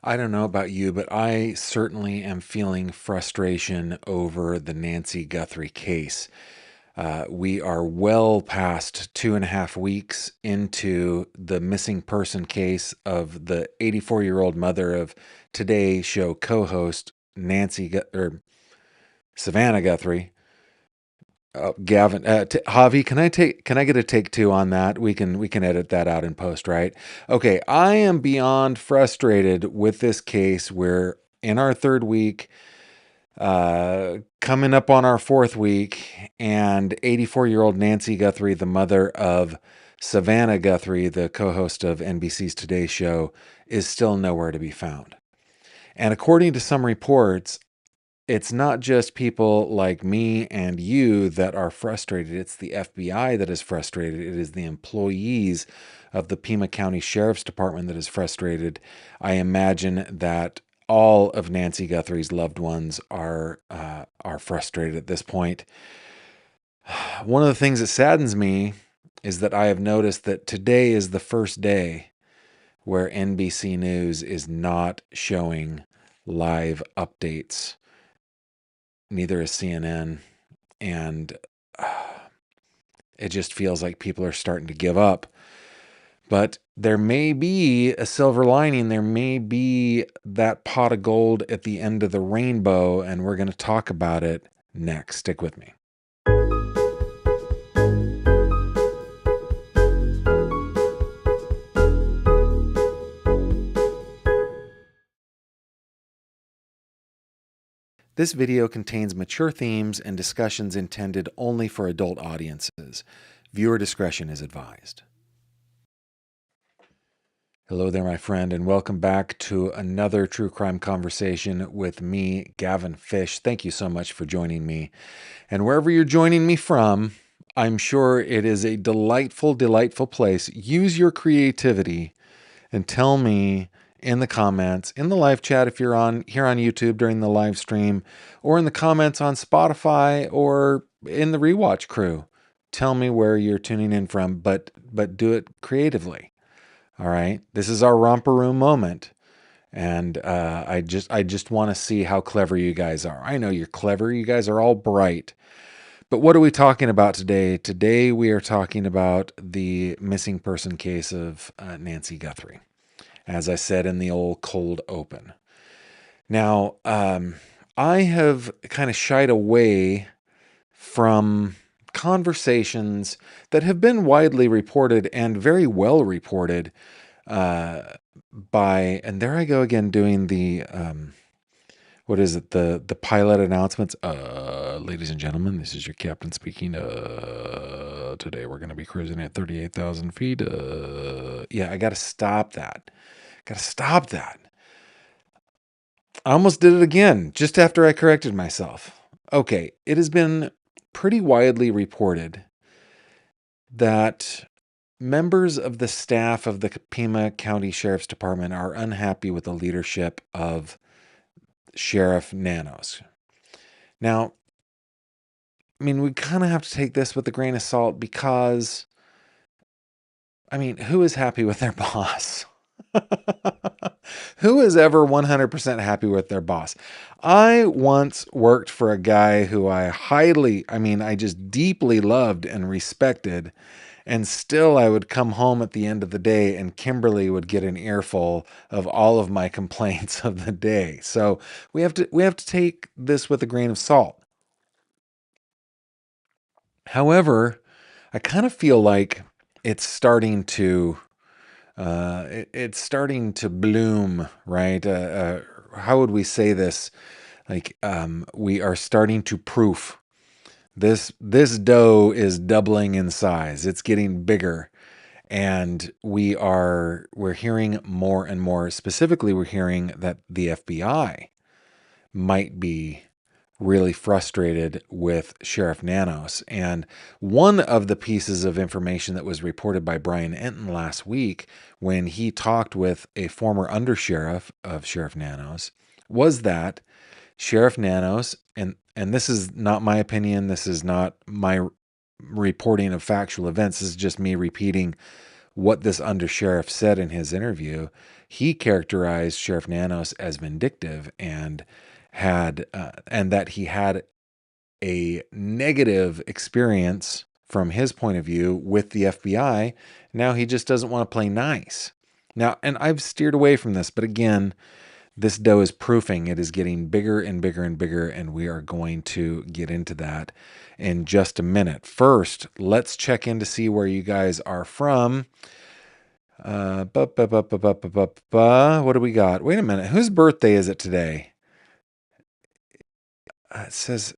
I don't know about you, but I certainly am feeling frustration over the Nancy Guthrie case. We are well past 2.5 weeks into the missing person case of the 84-year-old mother of Today Show co-host Savannah Guthrie. Gavin, Javi, can I get a take two on that? We can edit that out in post, right? Okay, I am beyond frustrated with this case. We're in our third week, coming up on our fourth week, and 84-year-old Nancy Guthrie, the mother of Savannah Guthrie, the co-host of NBC's Today Show, is still nowhere to be found. And according to some reports, it's not just people like me and you that are frustrated. It's the FBI that is frustrated. It is the employees of the Pima County Sheriff's Department that is frustrated. I imagine that all of Nancy Guthrie's loved ones are frustrated at this point. One of the things that saddens me is that I have noticed that today is the first day where NBC News is not showing live updates. Neither is CNN, and it just feels like people are starting to give up. But there may be a silver lining. There may be that pot of gold at the end of the rainbow, and we're going to talk about it next. Stick with me. This video contains mature themes and discussions intended only for adult audiences. Viewer discretion is advised. Hello there, my friend, and welcome back to another true crime conversation with me, Gavin Fish. Thank you so much for joining me. And wherever you're joining me from, I'm sure it is a delightful, delightful place. Use your creativity and tell me in the comments, in the live chat if you're on here on YouTube during the live stream, or in the comments on Spotify or in the rewatch crew. Tell me where you're tuning in from, but do it creatively. All right. This is our romper room moment. And I just want to see how clever you guys are. I know you're clever. You guys are all bright. But what are we talking about today? Today we are talking about the missing person case of Nancy Guthrie, as I said in the old cold open. Now, I have kind of shied away from conversations that have been widely reported and very well reported by, and there I go again doing the, what is it, the pilot announcements. Ladies and gentlemen, this is your captain speaking. Today we're going to be cruising at 38,000 feet. Yeah, I got to stop that. Got to stop that. I almost did it again just after I corrected myself. Okay, it has been pretty widely reported that members of the staff of the Pima County Sheriff's Department are unhappy with the leadership of Sheriff Nanos. Now, I mean, we kind of have to take this with a grain of salt because, I mean, who is happy with their boss? Who is ever 100% happy with their boss? I once worked for a guy who I just deeply loved and respected. And still I would come home at the end of the day and Kimberly would get an earful of all of my complaints of the day. So we have to take this with a grain of salt. However, I kind of feel like it's starting to bloom, right? How would we say this? Like, we are starting to proof. This dough is doubling in size. It's getting bigger. And we're hearing more and more. Specifically, we're hearing that the FBI might be really frustrated with Sheriff Nanos. And one of the pieces of information that was reported by Brian Enton last week when he talked with a former undersheriff of Sheriff Nanos was that Sheriff Nanos, and this is not my opinion, this is not my reporting of factual events, this is just me repeating what this undersheriff said in his interview. he characterized Sheriff Nanos as vindictive and that he had a negative experience from his point of view with the FBI. Now he just doesn't want to play nice. Now, and I've steered away from this, but again, this dough is proofing. It is getting bigger and bigger and bigger, and we are going to get into that in just a minute. First, let's check in to see where you guys are from. What do we got? Wait a minute. Whose birthday is it today? It says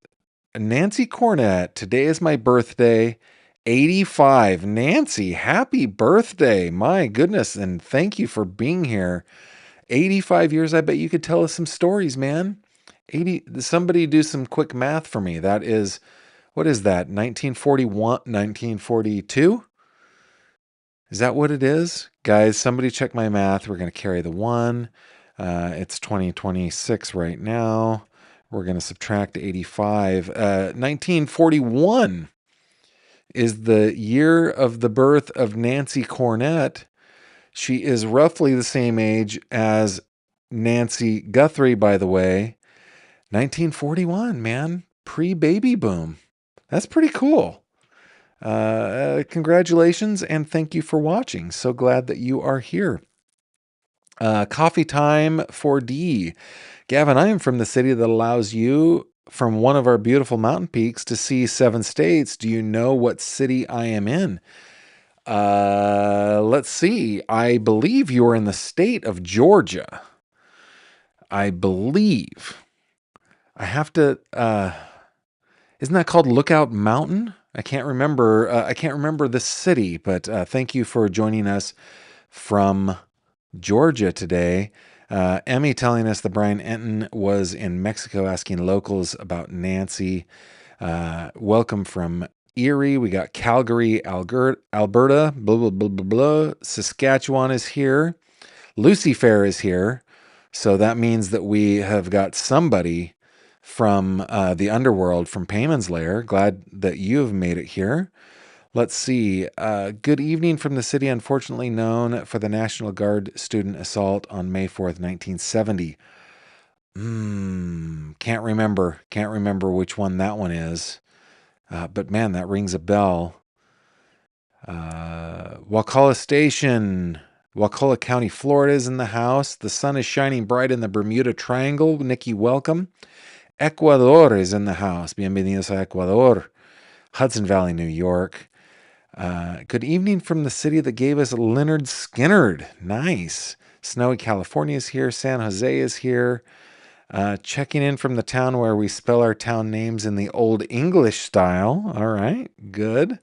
Nancy Cornett. Today is my birthday. 85. Nancy, happy birthday. My goodness. And thank you for being here. 85 years. I bet you could tell us some stories, man. Somebody do some quick math for me. That is, what is that? 1941, 1942? Is that what it is? Guys, somebody check my math. We're going to carry the one. It's 2026 right now. We're going to subtract 85. 1941 is the year of the birth of Nancy Cornett. She is roughly the same age as Nancy Guthrie, by the way. 1941, man. Pre-baby boom. That's pretty cool. Congratulations and thank you for watching. So glad that you are here. Coffee time for D. Gavin, I am from the city that allows you from one of our beautiful mountain peaks to see 7 states. Do you know what city I am in? Let's see. I believe you are in the state of Georgia. I believe. I have to, isn't that called Lookout Mountain? I can't remember. I can't remember the city, but thank you for joining us from Georgia today. Emmy telling us that Brian Enton was in Mexico asking locals about Nancy. Welcome from Erie. We got Calgary, Alberta, blah, blah, blah, blah, blah. Saskatchewan is here. Lucifer is here. So that means that we have got somebody from the underworld, from Payman's Lair. Glad that you have made it here. Let's see. Good evening from the city, unfortunately known for the National Guard student assault on May 4th, 1970. Can't remember. Can't remember which one that one is. But man, that rings a bell. Wakulla Station, Wakulla County, Florida is in the house. The sun is shining bright in the Bermuda Triangle. Nikki, welcome. Ecuador is in the house. Bienvenidos a Ecuador. Hudson Valley, New York. Good evening from the city that gave us Leonard Skinnerd. Nice. Snowy California is here. San Jose is here. Checking in from the town where we spell our town names in the Old English style. All right, good.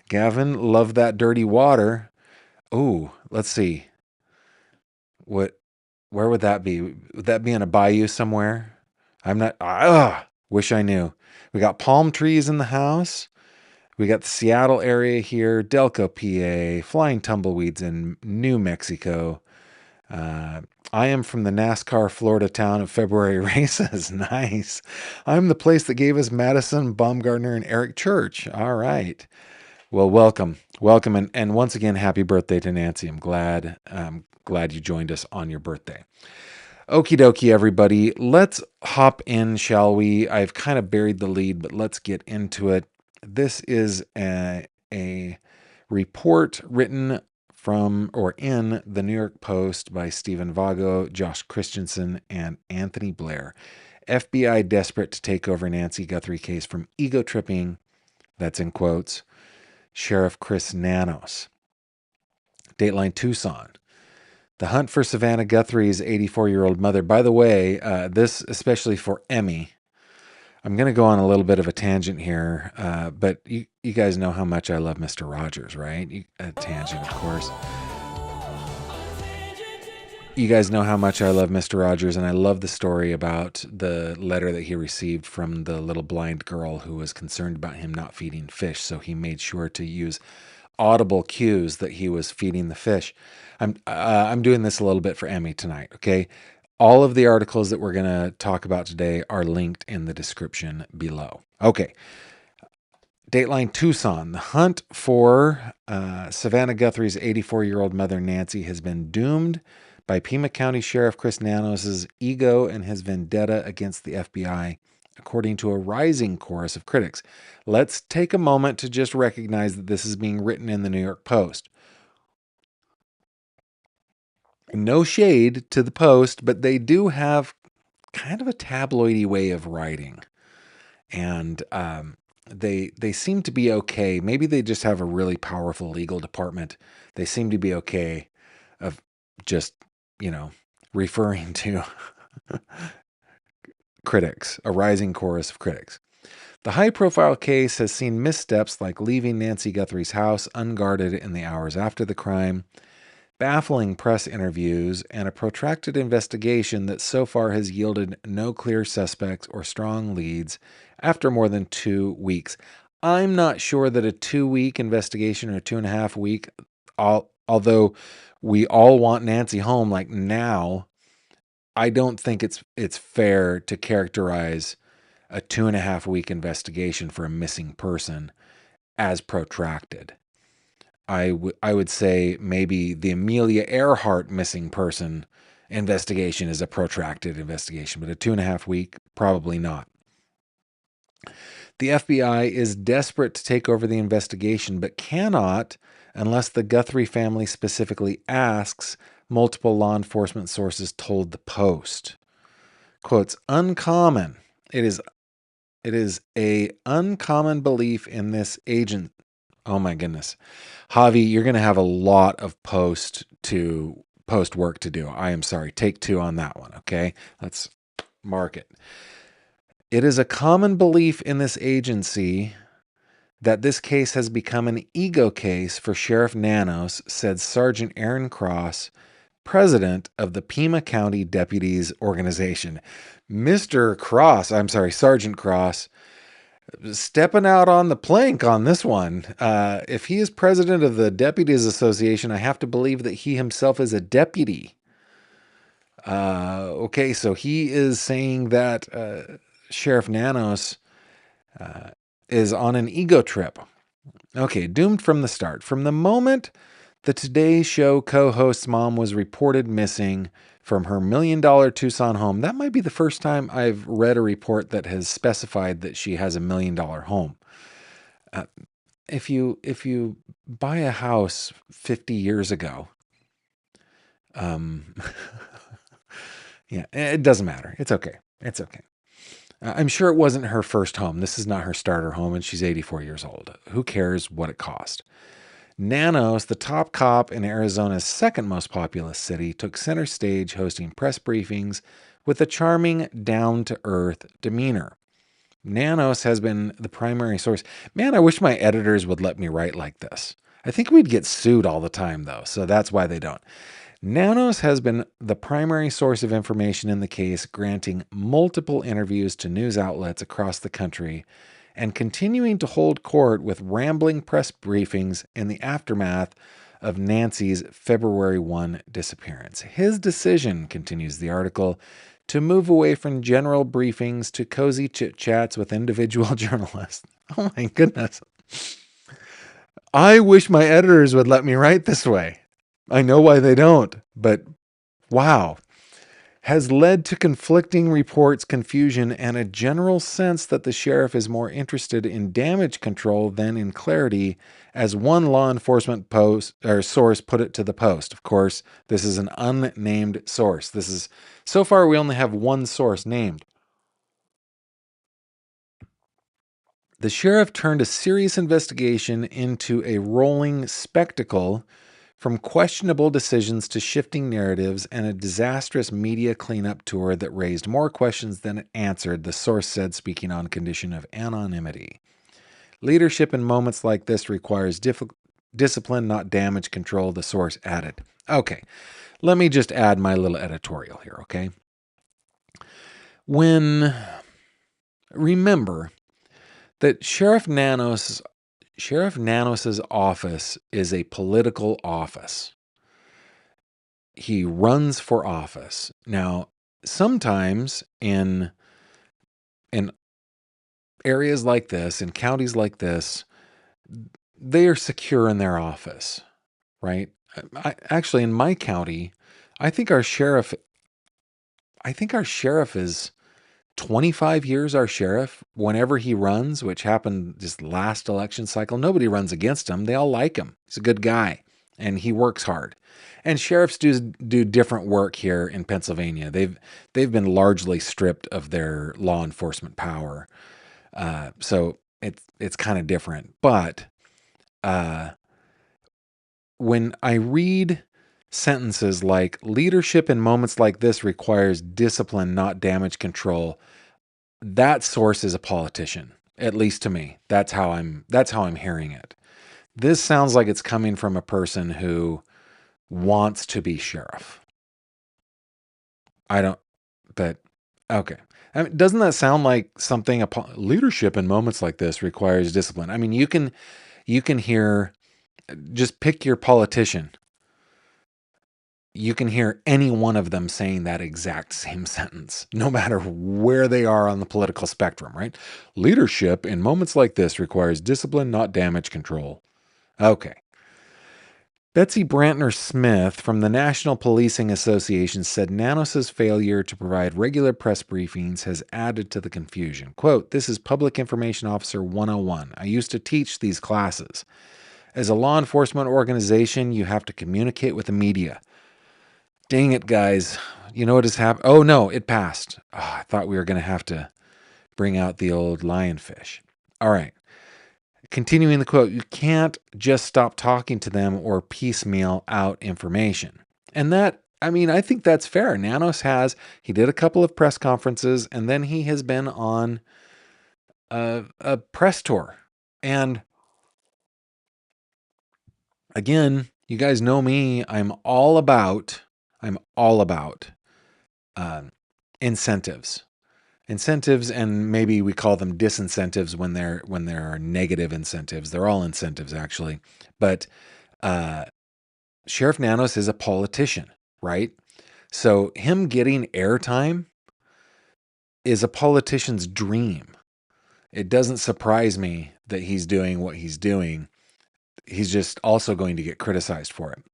Gavin, love that dirty water. Oh, let's see. Where would that be? Would that be in a bayou somewhere? I'm not, wish I knew. We got palm trees in the house. We got the Seattle area here, Delco, PA, flying tumbleweeds in New Mexico. I am from the NASCAR Florida town of February races. Nice. I'm the place that gave us Madison, Baumgartner, and Eric Church. All right. Well, welcome. Welcome. And once again, happy birthday to Nancy. I'm glad you joined us on your birthday. Okie dokie, everybody. Let's hop in, shall we? I've kind of buried the lead, but let's get into it. This is a report written from or in the New York Post by Stephen Vago, Josh Christensen, and Anthony Blair. FBI desperate to take over Nancy Guthrie case from ego-tripping, that's in quotes, Sheriff Chris Nanos. Dateline Tucson. The hunt for Savannah Guthrie's 84-year-old mother. By the way, this especially for Emmy. I'm going to go on a little bit of a tangent here, but you guys know how much I love Mr. Rogers, right? A tangent, of course. You guys know how much I love Mr. Rogers, and I love the story about the letter that he received from the little blind girl who was concerned about him not feeding fish, so he made sure to use audible cues that he was feeding the fish. I'm doing this a little bit for Emmy tonight, okay? All of the articles that we're going to talk about today are linked in the description below. Okay. Dateline Tucson. The hunt for Savannah Guthrie's 84-year-old mother, Nancy, has been doomed by Pima County Sheriff Chris Nanos' ego and his vendetta against the FBI, according to a rising chorus of critics. Let's take a moment to just recognize that this is being written in the New York Post. No shade to the Post, but they do have kind of a tabloidy way of writing. And they seem to be okay. Maybe they just have a really powerful legal department. They seem to be okay of just, referring to critics, a rising chorus of critics. The high-profile case has seen missteps like leaving Nancy Guthrie's house unguarded in the hours after the crime, baffling press interviews, and a protracted investigation that so far has yielded no clear suspects or strong leads after more than 2 weeks. I'm not sure that a 2-week investigation or 2.5 week, although we all want Nancy home like now, I don't think it's fair to characterize a 2.5 week investigation for a missing person as protracted. I would say maybe the Amelia Earhart missing person investigation is a protracted investigation, but a 2.5 week, probably not. The FBI is desperate to take over the investigation, but cannot unless the Guthrie family specifically asks, multiple law enforcement sources told the Post. Quotes, uncommon. It is a uncommon belief in this agent. Oh my goodness. Javi, you're going to have a lot of post work to do. I am sorry. Take 2 on that one. Okay. Let's mark it. It is a common belief in this agency that this case has become an ego case for Sheriff Nanos, said Sergeant Aaron Cross, president of the Pima County Deputies organization. Sergeant Cross, stepping out on the plank on this one. If he is president of the Deputies Association, I have to believe that he himself is a deputy. Okay, so he is saying that Sheriff Nanos is on an ego trip. Okay, doomed from the start. From the moment the Today Show co-host's mom was reported missing from her $1 million Tucson home, that might be the first time I've read a report that has specified that she has $1 million home. If you buy a house 50 years ago, yeah, it doesn't matter. It's okay. It's okay. I'm sure it wasn't her first home. This is not her starter home, and she's 84 years old. Who cares what it cost? Nanos, the top cop in Arizona's second most populous city, took center stage hosting press briefings with a charming, down-to-earth demeanor. Nanos has been the primary source. Man, I wish my editors would let me write like this. I think we'd get sued all the time, though, so that's why they don't. Nanos has been the primary source of information in the case, granting multiple interviews to news outlets across the country and continuing to hold court with rambling press briefings in the aftermath of Nancy's February 1 disappearance. His decision, continues the article, to move away from general briefings to cozy chit-chats with individual journalists. Oh my goodness. I wish my editors would let me write this way. I know why they don't, but wow. Has led to conflicting reports, confusion, and a general sense that the sheriff is more interested in damage control than in clarity, as one law enforcement source put it to the Post. Of course, this is an unnamed source. So far we only have one source named. The sheriff turned a serious investigation into a rolling spectacle, from questionable decisions to shifting narratives and a disastrous media cleanup tour that raised more questions than it answered, the source said, speaking on condition of anonymity. Leadership in moments like this requires discipline, not damage control, the source added. Okay, let me just add my little editorial here, okay? Remember that Sheriff Nanos's office is a political office. He runs for office. Now, sometimes in areas like this, in counties like this, they are secure in their office, right? Actually, in my county, I think our sheriff is 25 years our sheriff. Whenever he runs, which happened just last election cycle, nobody runs against him. They all like him. He's a good guy and he works hard. And sheriffs do different work here in Pennsylvania. They've been largely stripped of their law enforcement power. So it's kind of different. But when I read sentences like leadership in moments like this requires discipline, not damage control, that source is a politician, at least to me. That's how I'm hearing it. This sounds like it's coming from a person who wants to be sheriff. I don't, but okay. I mean, doesn't that sound like something? Leadership in moments like this requires discipline. I mean, you can hear, just pick your politician. You can hear any one of them saying that exact same sentence, no matter where they are on the political spectrum, right? Leadership in moments like this requires discipline, not damage control. Okay. Betsy Brantner Smith from the National Policing Association said Nanos' failure to provide regular press briefings has added to the confusion. Quote, "This is Public Information Officer 101. I used to teach these classes. As a law enforcement organization, you have to communicate with the media. Dang it, guys. You know what has happened? Oh, no, it passed. Oh, I thought we were going to have to bring out the old lionfish. All right. Continuing the quote, you can't just stop talking to them or piecemeal out information. And that, I mean, I think that's fair. Nanos he did a couple of press conferences and then he has been on a press tour. And again, you guys know me. I'm all about incentives. Incentives, and maybe we call them disincentives when there are negative incentives. They're all incentives, actually. But Sheriff Nanos is a politician, right? So him getting airtime is a politician's dream. It doesn't surprise me that he's doing what he's doing. He's just also going to get criticized for it.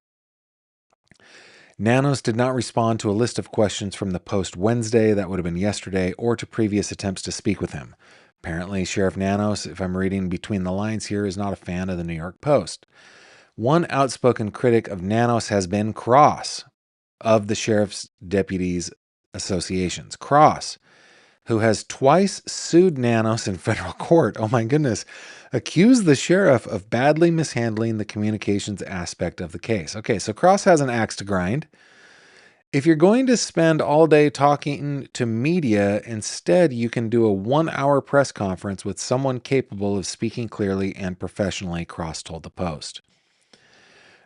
Nanos did not respond to a list of questions from the Post Wednesday, that would have been yesterday, or to previous attempts to speak with him. Apparently, Sheriff Nanos, if I'm reading between the lines here, is not a fan of the New York Post. One outspoken critic of Nanos has been Cross of the Sheriff's Deputies Associations. Cross, who has twice sued Nanos in federal court, oh my goodness, accused the sheriff of badly mishandling the communications aspect of the case. Okay, so Cross has an axe to grind. If you're going to spend all day talking to media, instead you can do a 1-hour press conference with someone capable of speaking clearly and professionally, Cross told the Post.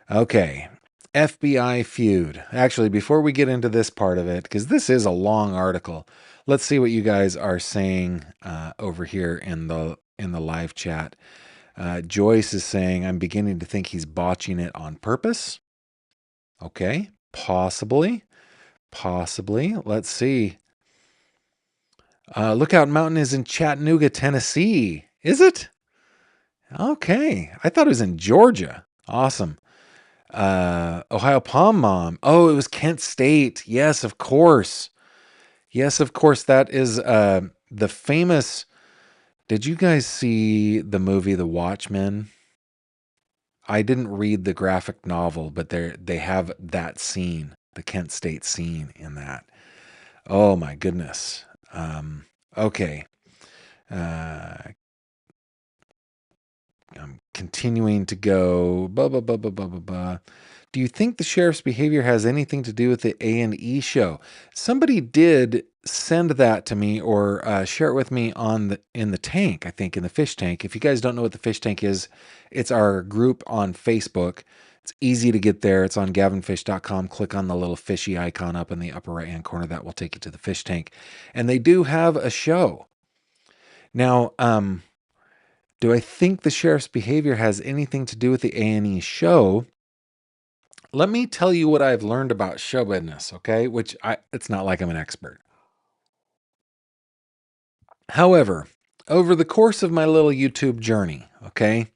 Okay, FBI feud. Actually, before we get into this part of it, because this is a long article, let's see what you guys are saying over here in the live chat. Joyce is saying, I'm beginning to think he's botching it on purpose. Okay, possibly. Let's see. Lookout Mountain is in Chattanooga, Tennessee. Is it? Okay, I thought it was in Georgia. Awesome. Ohio Palm Mom. Oh, it was Kent State. Yes, of course. That is the famous. Did you guys see the movie The Watchmen? I didn't read the graphic novel, but they have that scene, the Kent State scene in that. Oh my goodness. Okay. I'm continuing to go. Do you think the sheriff's behavior has anything to do with the A&E show? Somebody did send that to me or share it with me in the tank, I think, in the fish tank. If you guys don't know what the fish tank is, it's our group on Facebook. It's easy to get there. It's on gavinfish.com. Click on the little fishy icon up in the upper right-hand corner. That will take you to the fish tank. And they do have a show. Now, do I think the sheriff's behavior has anything to do with the A&E show? Let me tell you what I've learned about show business, okay? It's not like I'm an expert. However, over the course of my little YouTube journey, okay,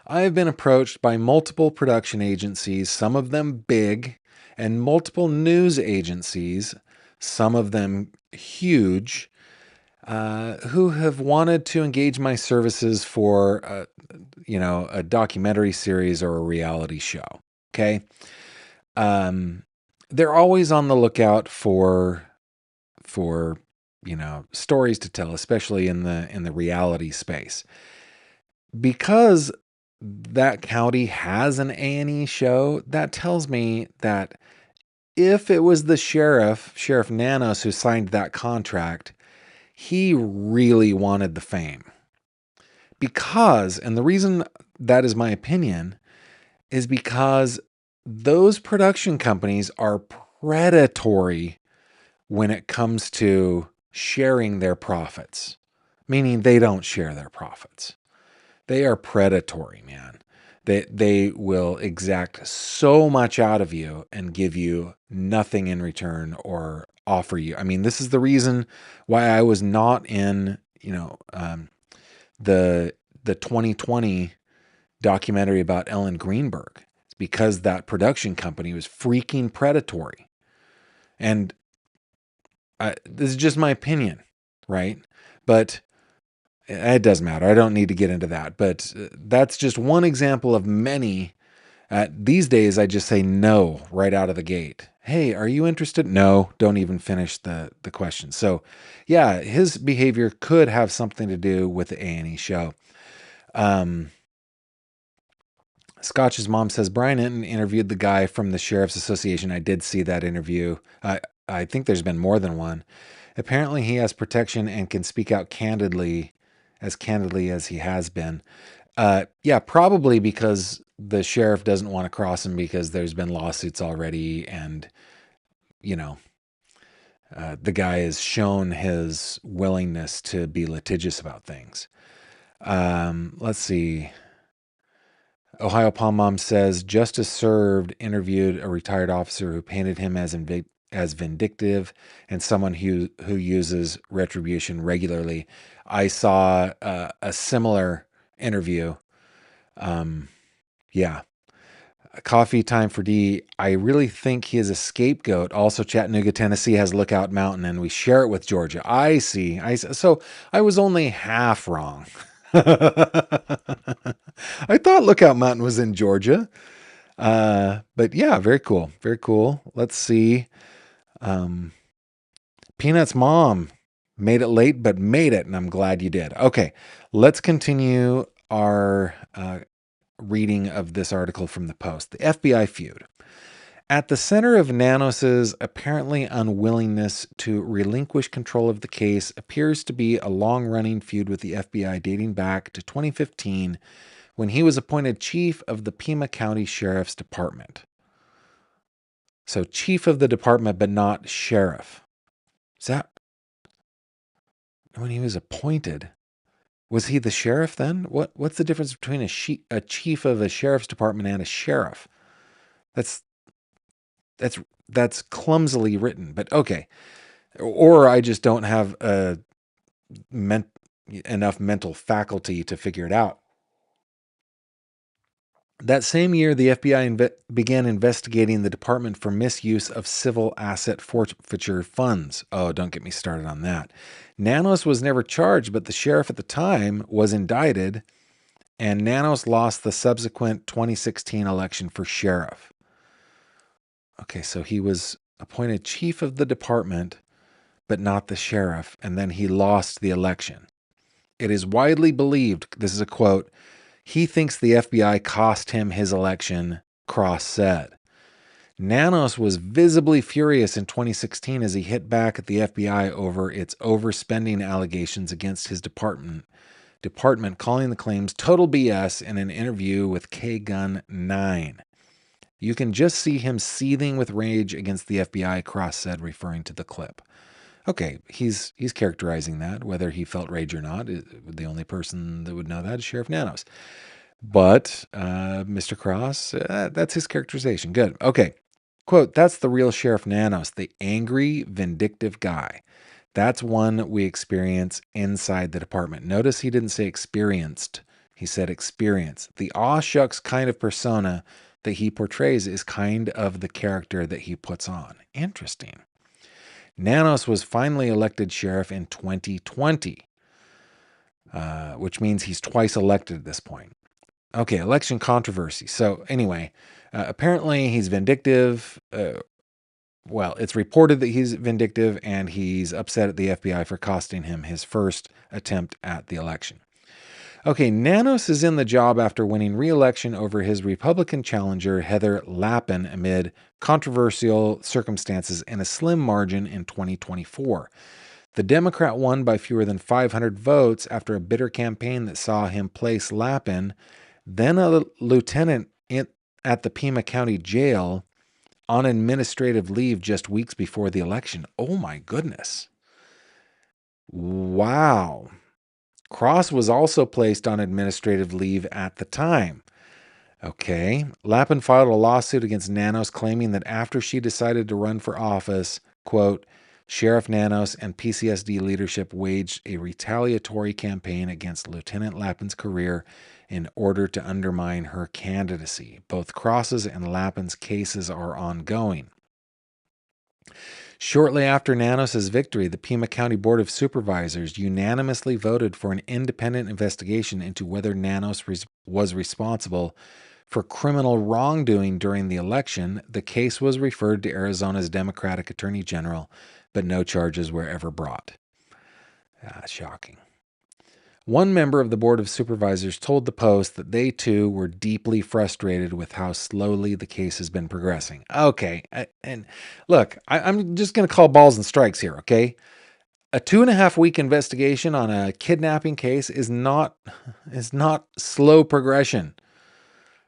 I have been approached by multiple production agencies, some of them big, and multiple news agencies, some of them huge, who have wanted to engage my services for, a documentary series or a reality show. Okay. They're always on the lookout for, stories to tell, especially in the reality space. Because that county has an A&E show, that tells me that if it was the Sheriff Nanos, who signed that contract, he really wanted the fame. Because, and the reason that is my opinion, is because those production companies are predatory when it comes to sharing their profits, meaning they don't share their profits. They are predatory, man. They will exact so much out of you and give you nothing in return or offer you. I mean, this is the reason why I was not in, the 2020 documentary about Ellen Greenberg. It's because that production company was freaking predatory. And this is just my opinion, right? But it doesn't matter. I don't need to get into that. But that's just one example of many. These days, I just say no right out of the gate. Hey, are you interested? No, don't even finish the question. So, yeah, his behavior could have something to do with the A&E show. Scotch's mom says, Brian Enton interviewed the guy from the Sheriff's Association. I did see that interview. I think there's been more than one. Apparently, he has protection and can speak out candidly as he has been. Yeah, probably because the sheriff doesn't want to cross him because there's been lawsuits already, and the guy has shown his willingness to be litigious about things. Let's see. Ohio Palm Mom says, Justice Served interviewed a retired officer who painted him as vindictive and someone who uses retribution regularly. I saw a similar interview. Yeah. Coffee time for D. I really think he is a scapegoat. Also, Chattanooga, Tennessee has Lookout Mountain, and we share it with Georgia. I see. So I was only half wrong. I thought Lookout Mountain was in Georgia. But yeah, very cool. Very cool. Let's see. Peanut's mom made it late, but made it, and I'm glad you did. Okay, let's continue our reading of this article from the Post. The FBI feud. At the center of Nanos's apparently unwillingness to relinquish control of the case appears to be a long-running feud with the FBI dating back to 2015, when he was appointed chief of the Pima County Sheriff's Department. So chief of the department, but not sheriff. Is that when he was appointed? Was he the sheriff then? What's the difference between a chief of a sheriff's department and a sheriff? That's clumsily written, but okay. Or I just don't have enough mental faculty to figure it out. That same year, the FBI began investigating the department for misuse of civil asset forfeiture funds. Oh, don't get me started on that. Nanos was never charged, but the sheriff at the time was indicted, and Nanos lost the subsequent 2016 election for sheriff. Okay, so he was appointed chief of the department, but not the sheriff, and then he lost the election. It is widely believed, this is a quote, he thinks the FBI cost him his election, Cross said. Nanos was visibly furious in 2016 as he hit back at the FBI over its overspending allegations against his department, calling the claims total BS in an interview with K-Gun 9. You can just see him seething with rage against the FBI, Cross said, referring to the clip. Okay, he's characterizing that. Whether he felt rage or not, the only person that would know that is Sheriff Nanos. But Mr. Cross, that's his characterization. Good. Okay. Quote, that's the real Sheriff Nanos, the angry, vindictive guy. That's one we experience inside the department. Notice he didn't say experienced. He said experience. The aw shucks kind of persona that he portrays is kind of the character that he puts on. Interesting. Nanos was finally elected sheriff in 2020, which means he's twice elected at this point. Okay, election controversy. So anyway, apparently he's vindictive. Well, it's reported that he's vindictive and he's upset at the FBI for costing him his first attempt at the election. Okay, Nanos is in the job after winning re-election over his Republican challenger, Heather Lappin, amid controversial circumstances in a slim margin in 2024. The Democrat won by fewer than 500 votes after a bitter campaign that saw him place Lappin, then a lieutenant at the Pima County Jail, on administrative leave just weeks before the election. Oh my goodness. Wow. Cross was also placed on administrative leave at the time. Okay. Lappin filed a lawsuit against Nanos claiming that after she decided to run for office, quote, Sheriff Nanos and PCSD leadership waged a retaliatory campaign against Lieutenant Lappin's career in order to undermine her candidacy. Both Cross's and Lappin's cases are ongoing. Shortly after Nanos' victory, the Pima County Board of Supervisors unanimously voted for an independent investigation into whether Nanos was responsible for criminal wrongdoing during the election. The case was referred to Arizona's Democratic Attorney General, but no charges were ever brought. Shocking. One member of the Board of Supervisors told the Post that they too were deeply frustrated with how slowly the case has been progressing. Okay, and look, I'm just going to call balls and strikes here, okay? A 2.5-week investigation on a kidnapping case is not slow progression.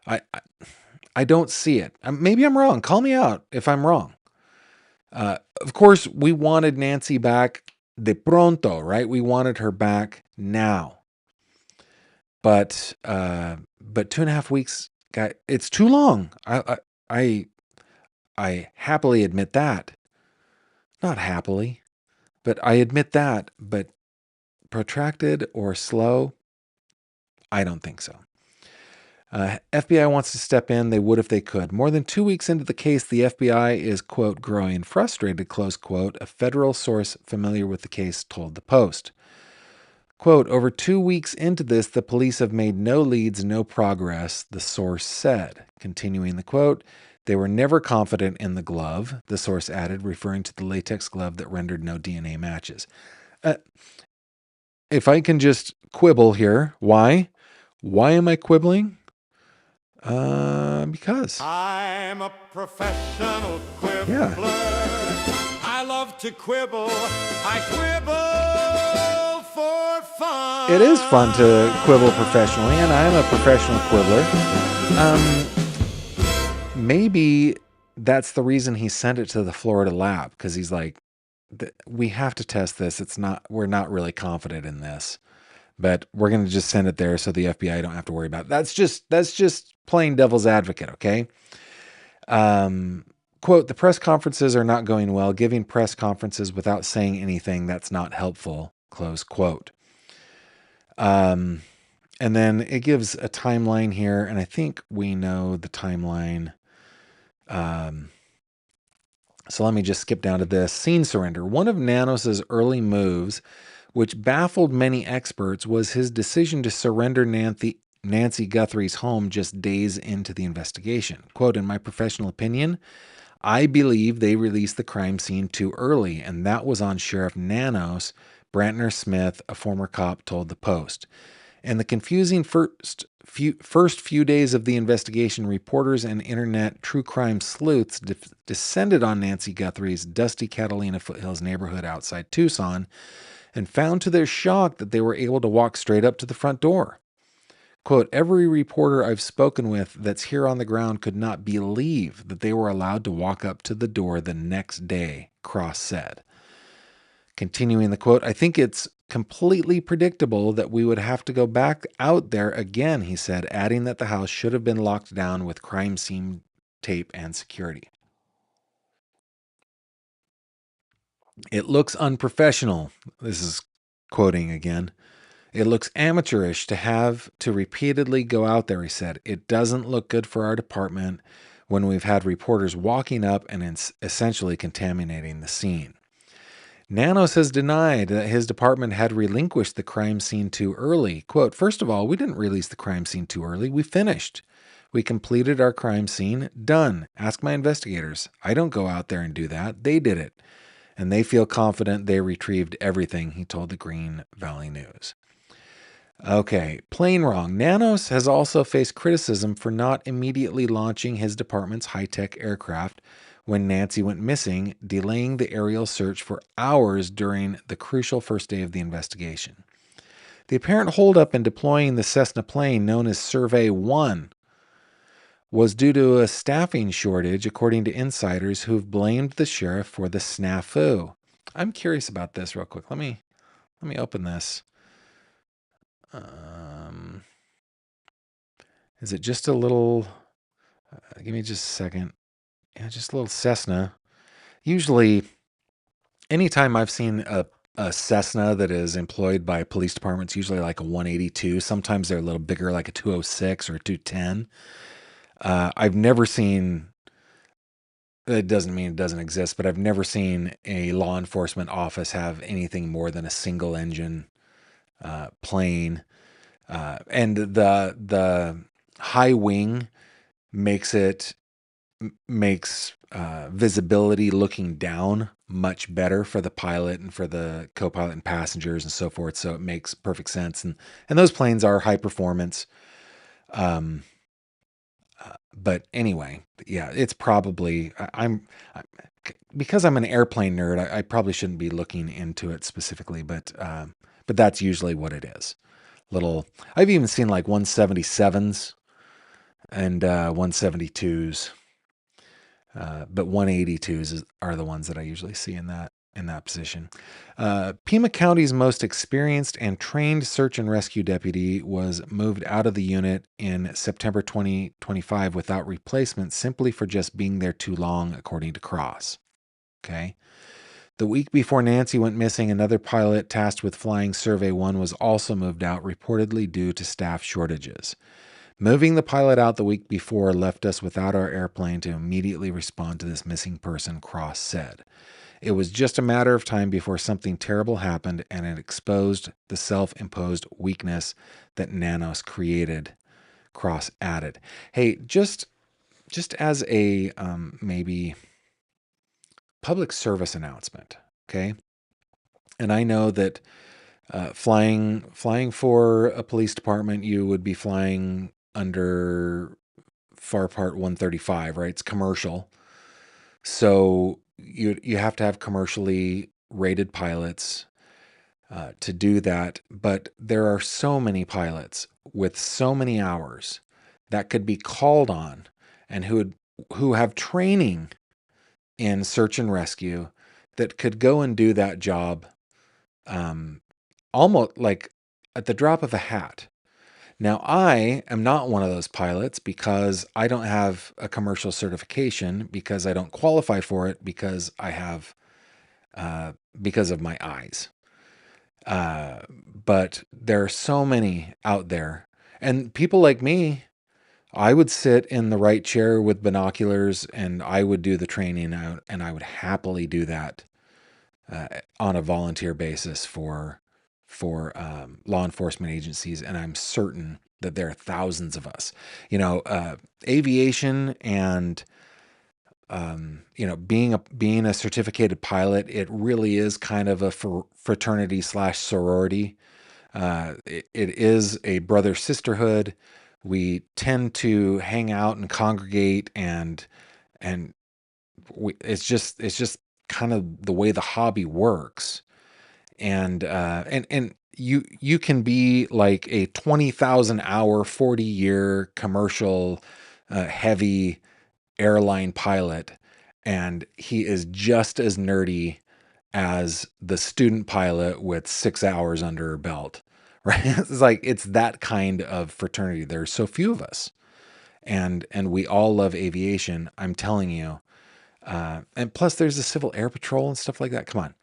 I don't see it. Maybe I'm wrong. Call me out if I'm wrong. Of course, we wanted Nancy back de pronto, right? We wanted her back now. But 2.5 weeks, it's too long. I happily admit that. Not happily, but I admit that. But protracted or slow, I don't think so. FBI wants to step in. They would if they could. More than 2 weeks into the case, the FBI is, quote, growing frustrated, close quote, a federal source familiar with the case told the Post. Quote, over 2 weeks into this, the police have made no leads, no progress, the source said. Continuing the quote, they were never confident in the glove, the source added, referring to the latex glove that rendered no DNA matches. If I can just quibble here, why? Why am I quibbling? Because I'm a professional quibbler. Yeah. I love to quibble. I quibble for fun. It is fun to quibble professionally, and I am a professional quibbler. Maybe that's the reason he sent it to the Florida lab, because he's like, we have to test this. We're not really confident in this, but we're going to just send it there so the FBI don't have to worry about it. That's just plain devil's advocate, okay? Quote, the press conferences are not going well. Giving press conferences without saying anything, that's not helpful, close quote. And then it gives a timeline here, and I think we know the timeline. So let me just skip down to this. Scene surrender. One of Nanos' early moves, which baffled many experts, was his decision to surrender Nancy Guthrie's home just days into the investigation. Quote, in my professional opinion, I believe they released the crime scene too early, and that was on Sheriff Nanos. Brantner Smith, a former cop, told the Post. In the confusing first few days of the investigation, reporters and internet true crime sleuths descended on Nancy Guthrie's dusty Catalina Foothills neighborhood outside Tucson and found to their shock that they were able to walk straight up to the front door. Quote, every reporter I've spoken with that's here on the ground could not believe that they were allowed to walk up to the door the next day, Cross said. Continuing the quote, I think it's completely predictable that we would have to go back out there again, he said, adding that the house should have been locked down with crime scene tape and security. It looks unprofessional. This is quoting again. It looks amateurish to have to repeatedly go out there, he said. It doesn't look good for our department when we've had reporters walking up and essentially contaminating the scene. Nanos has denied that his department had relinquished the crime scene too early. Quote, first of all, we didn't release the crime scene too early. We finished. We completed our crime scene. Done. Ask my investigators. I don't go out there and do that. They did it. And they feel confident they retrieved everything, he told the Green Valley News. Okay, plain wrong. Nanos has also faced criticism for not immediately launching his department's high-tech aircraft when Nancy went missing, delaying the aerial search for hours during the crucial first day of the investigation. The apparent holdup in deploying the Cessna plane known as Survey 1 was due to a staffing shortage, according to insiders who've blamed the sheriff for the snafu. I'm curious about this real quick. Let me open this. Is it just a little... give me just a second. Yeah, just a little Cessna. Usually, anytime I've seen a Cessna that is employed by police departments, usually like a 182. Sometimes they're a little bigger, like a 206 or a 210. I've never seen... It doesn't mean it doesn't exist, but I've never seen a law enforcement office have anything more than a single engine plane. And the high wing makes visibility looking down much better for the pilot and for the co-pilot and passengers and so forth. So it makes perfect sense. And those planes are high performance. But anyway, yeah, it's probably, because I'm an airplane nerd, I probably shouldn't be looking into it specifically, but that's usually what it is. I've even seen like 177s and 172s, but 182s are the ones that I usually see in that position. Pima County's most experienced and trained search and rescue deputy was moved out of the unit in September 2025 without replacement, simply for just being there too long, according to Cross. Okay. The week before Nancy went missing, another pilot tasked with flying Survey 1 was also moved out, reportedly due to staff shortages. Moving the pilot out the week before left us without our airplane to immediately respond to this missing person, Cross said. It was just a matter of time before something terrible happened, and it exposed the self-imposed weakness that Nanos created, Cross added. Hey, just as a maybe public service announcement, okay? And I know that flying for a police department, you would be flying under FAR Part 135, right? It's commercial. So you have to have commercially rated pilots to do that. But there are so many pilots with so many hours that could be called on and who have training in search and rescue that could go and do that job almost like at the drop of a hat. Now, I am not one of those pilots because I don't have a commercial certification, because I don't qualify for it, because I have, because of my eyes. But there are so many out there. And people like me, I would sit in the right chair with binoculars and I would do the training out, and I would happily do that on a volunteer basis for law enforcement agencies, and I'm certain that there are thousands of us. Aviation and being a certificated pilot, it really is kind of a fraternity / sorority. It is a brother sisterhood. We tend to hang out and congregate, and it's just kind of the way the hobby works. And you can be like a 20,000 hour, 40-year commercial heavy airline pilot, and he is just as nerdy as the student pilot with 6 hours under her belt, right? It's that kind of fraternity. There's so few of us, and we all love aviation, I'm telling you. And plus there's the Civil Air Patrol and stuff like that. Come on.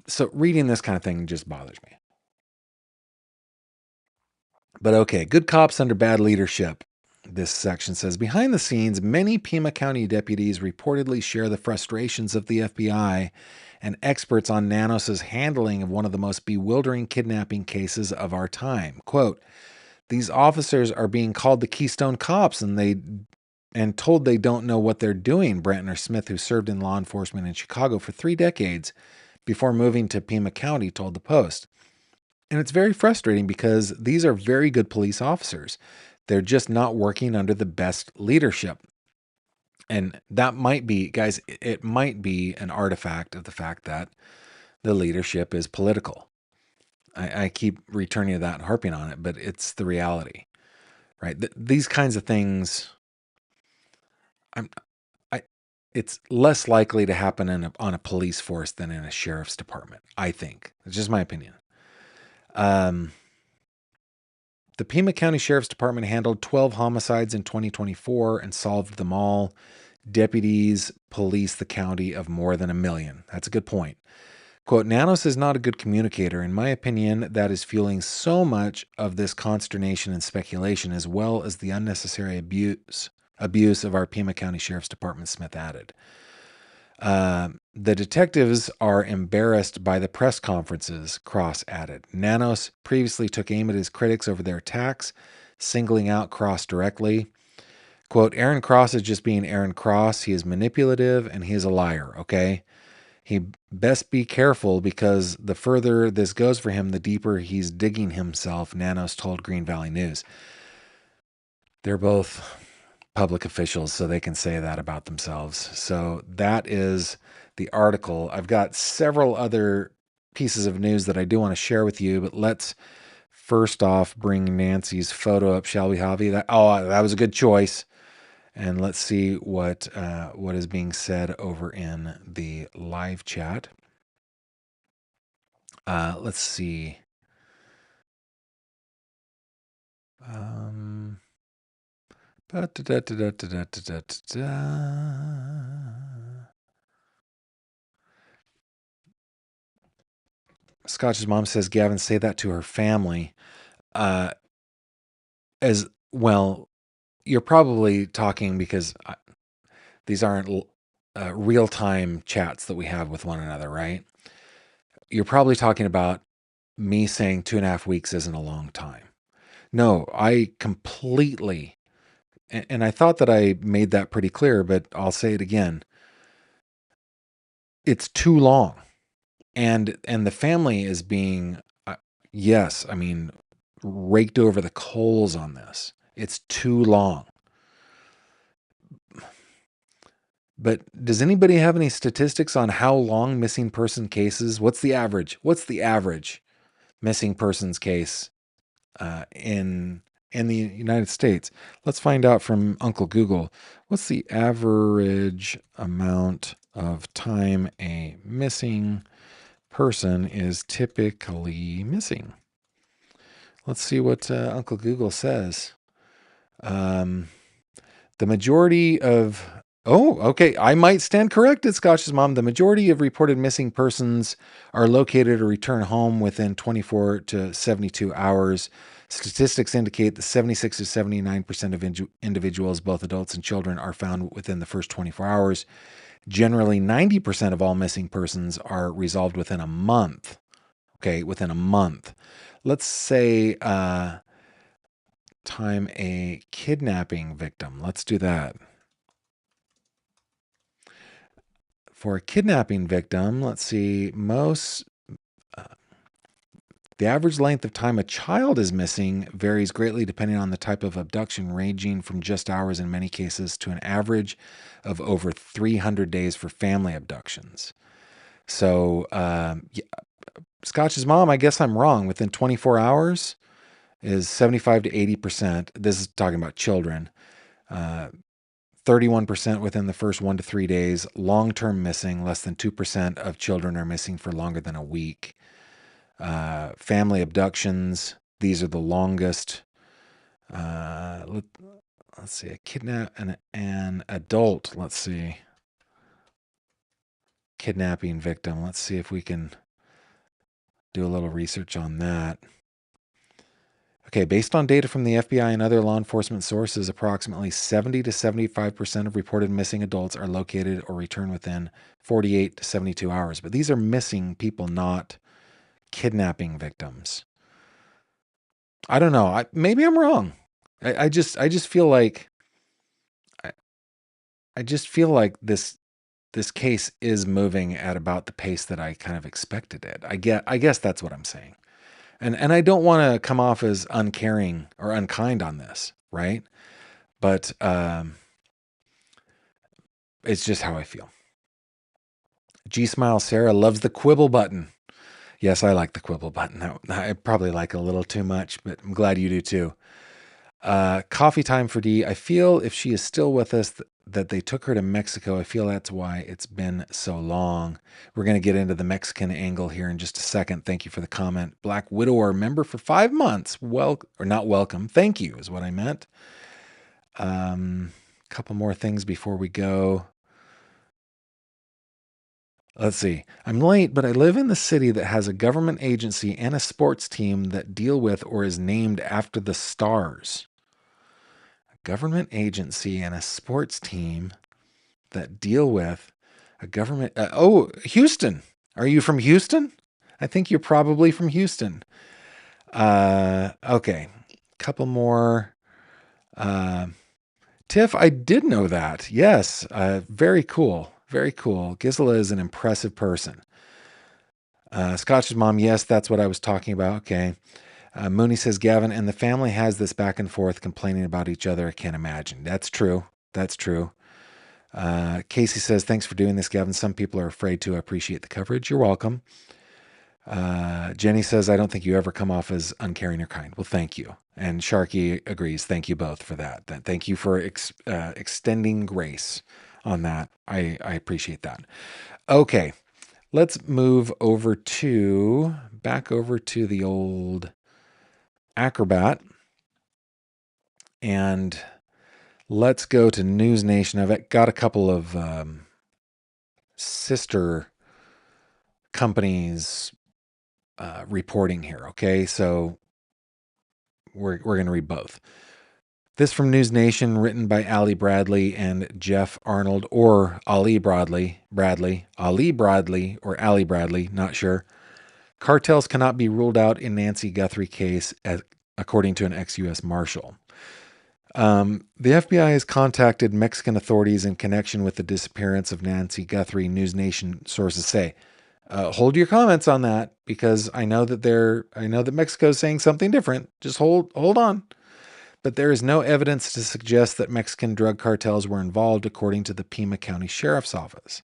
So reading this kind of thing just bothers me. But okay, good cops under bad leadership. This section says, behind the scenes, many Pima County deputies reportedly share the frustrations of the FBI and experts on Nanos' handling of one of the most bewildering kidnapping cases of our time. Quote, these officers are being called the Keystone Cops and told they don't know what they're doing, Brantner Smith, who served in law enforcement in Chicago for 3 decades before moving to Pima County, told the Post. And it's very frustrating because these are very good police officers. They're just not working under the best leadership. And that might be, guys, it might be an artifact of the fact that the leadership is political. I keep returning to that and harping on it, but it's the reality, right? These kinds of things, it's less likely to happen on a police force than in a sheriff's department, I think. It's just my opinion. The Pima County Sheriff's Department handled 12 homicides in 2024 and solved them all. Deputies police the county of more than 1 million. That's a good point. Quote, Nanos is not a good communicator. In my opinion, that is fueling so much of this consternation and speculation, as well as the unnecessary abuse of our Pima County Sheriff's Department, Smith added. The detectives are embarrassed by the press conferences, Cross added. Nanos previously took aim at his critics over their attacks, singling out Cross directly. Quote, Aaron Cross is just being Aaron Cross. He is manipulative and he is a liar, okay? He best be careful because the further this goes for him, the deeper he's digging himself, Nanos told Green Valley News. They're both public officials, so they can say that about themselves. So that is the article. I've got several other pieces of news that I do want to share with you, but let's first off bring Nancy's photo up, shall we, Javi? That was a good choice. And let's see what is being said over in the live chat. Let's see. Scotch's mom says, Gavin, say that to her family. As well, you're probably talking because these aren't real-time chats that we have with one another, right? You're probably talking about me saying 2.5 weeks isn't a long time. No, I completely, and I thought that I made that pretty clear, but I'll say it again. It's too long. And the family is being, yes, I mean, raked over the coals on this. It's too long. But does anybody have any statistics on how long missing person cases? What's the average? What's the average missing persons case in the United States? Let's find out from Uncle Google. What's the average amount of time a missing person is typically missing? Let's see what Uncle Google says. The majority of... Oh, okay. I might stand corrected, Scotch's mom. The majority of reported missing persons are located or return home within 24 to 72 hours. Statistics indicate that 76 to 79% of individuals, both adults and children, are found within the first 24 hours. Generally, 90% of all missing persons are resolved within a month. Okay, within a month. Let's say time a kidnapping victim. Let's do that. For a kidnapping victim, let's see, the average length of time a child is missing varies greatly depending on the type of abduction, ranging from just hours in many cases to an average of over 300 days for family abductions. So, Scotch's mom, I guess I'm wrong. Within 24 hours is 75 to 80%. This is talking about children. 31% within the first 1 to 3 days. Long-term missing, less than 2% of children are missing for longer than a week. Family abductions, these are the longest. Let's see, a kidnap an adult. Let's see, kidnapping victim. Let's see if we can do a little research on that. Okay, based on data from the FBI and other law enforcement sources, approximately 70 to 75% of reported missing adults are located or returned within 48 to 72 hours. But these are missing people, not kidnapping victims. I don't know. Maybe I'm wrong. I just feel like I just feel like this case is moving at about the pace that I kind of expected it. I guess that's what I'm saying. And I don't want to come off as uncaring or unkind on this, right? But it's just how I feel. G Smile Sarah loves the quibble button. Yes, I like the quibble button. I probably like it a little too much, but I'm glad you do too. Coffee time for D. I feel if she is still with us, that they took her to Mexico. I feel that's why it's been so long. We're going to get into the Mexican angle here in just a second. Thank you for the comment. Black Widower member for 5 months. Or not welcome. Thank you is what I meant. Couple more things before we go. Let's see. I'm late, but I live in the city that has a government agency and a sports team that deal with or is named after the Stars. A government agency and a sports team that deal with a government. Houston. Are you from Houston? I think you're probably from Houston. Okay. Couple more. Tiff, I did know that. Yes. Very cool. Very cool. Gisela is an impressive person. Scotch's mom, yes, that's what I was talking about. Okay. Mooney says, Gavin, and the family has this back and forth complaining about each other. I can't imagine. That's true. That's true. Casey says, thanks for doing this, Gavin. Some people are afraid to. I appreciate the coverage. You're welcome. Jenny says, I don't think you ever come off as uncaring or kind. Well, thank you. And Sharky agrees. Thank you both for that. Thank you for extending grace on that. I appreciate that. Okay. Let's move back over to the old Acrobat. And let's go to News Nation. I've got a couple of sister companies reporting here. Okay, so we're going to read both. This from News Nation, written by Ali Bradley and Jeff Arnold, or Ali Bradley, or Ali Bradley, not sure. Cartels cannot be ruled out in Nancy Guthrie case, according to an ex-U.S. Marshal. The FBI has contacted Mexican authorities in connection with the disappearance of Nancy Guthrie, News Nation sources say. Hold your comments on that, because I know that Mexico is saying something different. Just hold on. But there is no evidence to suggest that Mexican drug cartels were involved, according to the Pima County Sheriff's Office.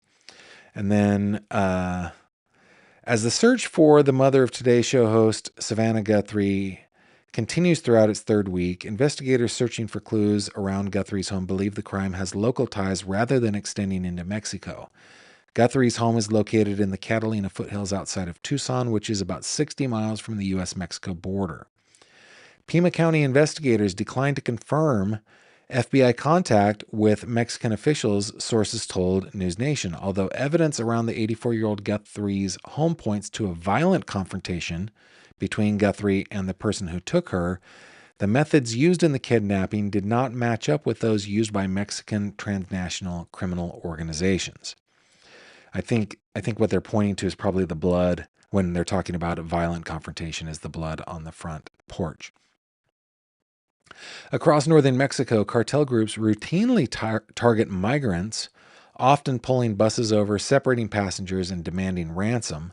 And then, as the search for the mother of Today Show host Savannah Guthrie continues throughout its third week, investigators searching for clues around Guthrie's home believe the crime has local ties rather than extending into Mexico. Guthrie's home is located in the Catalina Foothills outside of Tucson, which is about 60 miles from the U.S.-Mexico border. Pima County investigators declined to confirm FBI contact with Mexican officials, sources told News Nation, although evidence around the 84-year-old Guthrie's home points to a violent confrontation between Guthrie and the person who took her. The methods used in the kidnapping did not match up with those used by Mexican transnational criminal organizations. I think what they're pointing to is probably the blood when they're talking about a violent confrontation, is the blood on the front porch. Across northern Mexico, cartel groups routinely target migrants, often pulling buses over, separating passengers, and demanding ransom.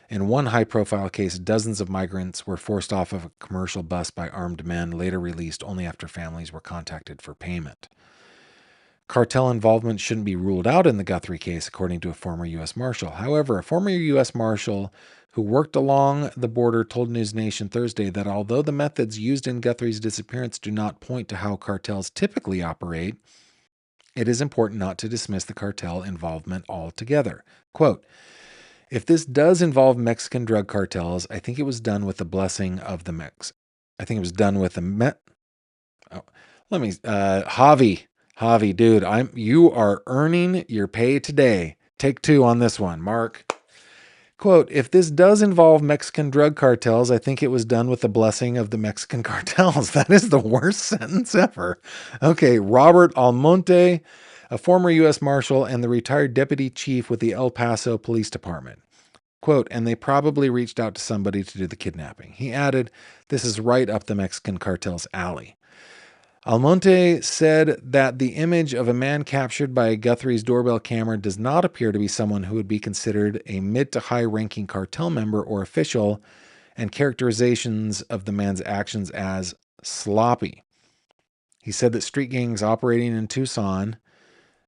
In one high-profile case, dozens of migrants were forced off of a commercial bus by armed men, later released only after families were contacted for payment. Cartel involvement shouldn't be ruled out in the Guthrie case, according to a former U.S. Marshal. However, a former U.S. Marshal who worked along the border told News Nation Thursday that although the methods used in Guthrie's disappearance do not point to how cartels typically operate, it is important not to dismiss the cartel involvement altogether. Quote, if this does involve Mexican drug cartels, I think it was done with the blessing of the Mex. I think it was done with the Javi, dude, you are earning your pay today. Take 2 on this one, Mark. Quote, if this does involve Mexican drug cartels, I think it was done with the blessing of the Mexican cartels. That is the worst sentence ever. Okay, Robert Almonte, a former U.S. Marshal and the retired deputy chief with the El Paso Police Department. Quote, and they probably reached out to somebody to do the kidnapping. He added, this is right up the Mexican cartel's alley. Almonte said that the image of a man captured by Guthrie's doorbell camera does not appear to be someone who would be considered a mid to high ranking cartel member or official, and characterizations of the man's actions as sloppy. He said that street gangs operating in Tucson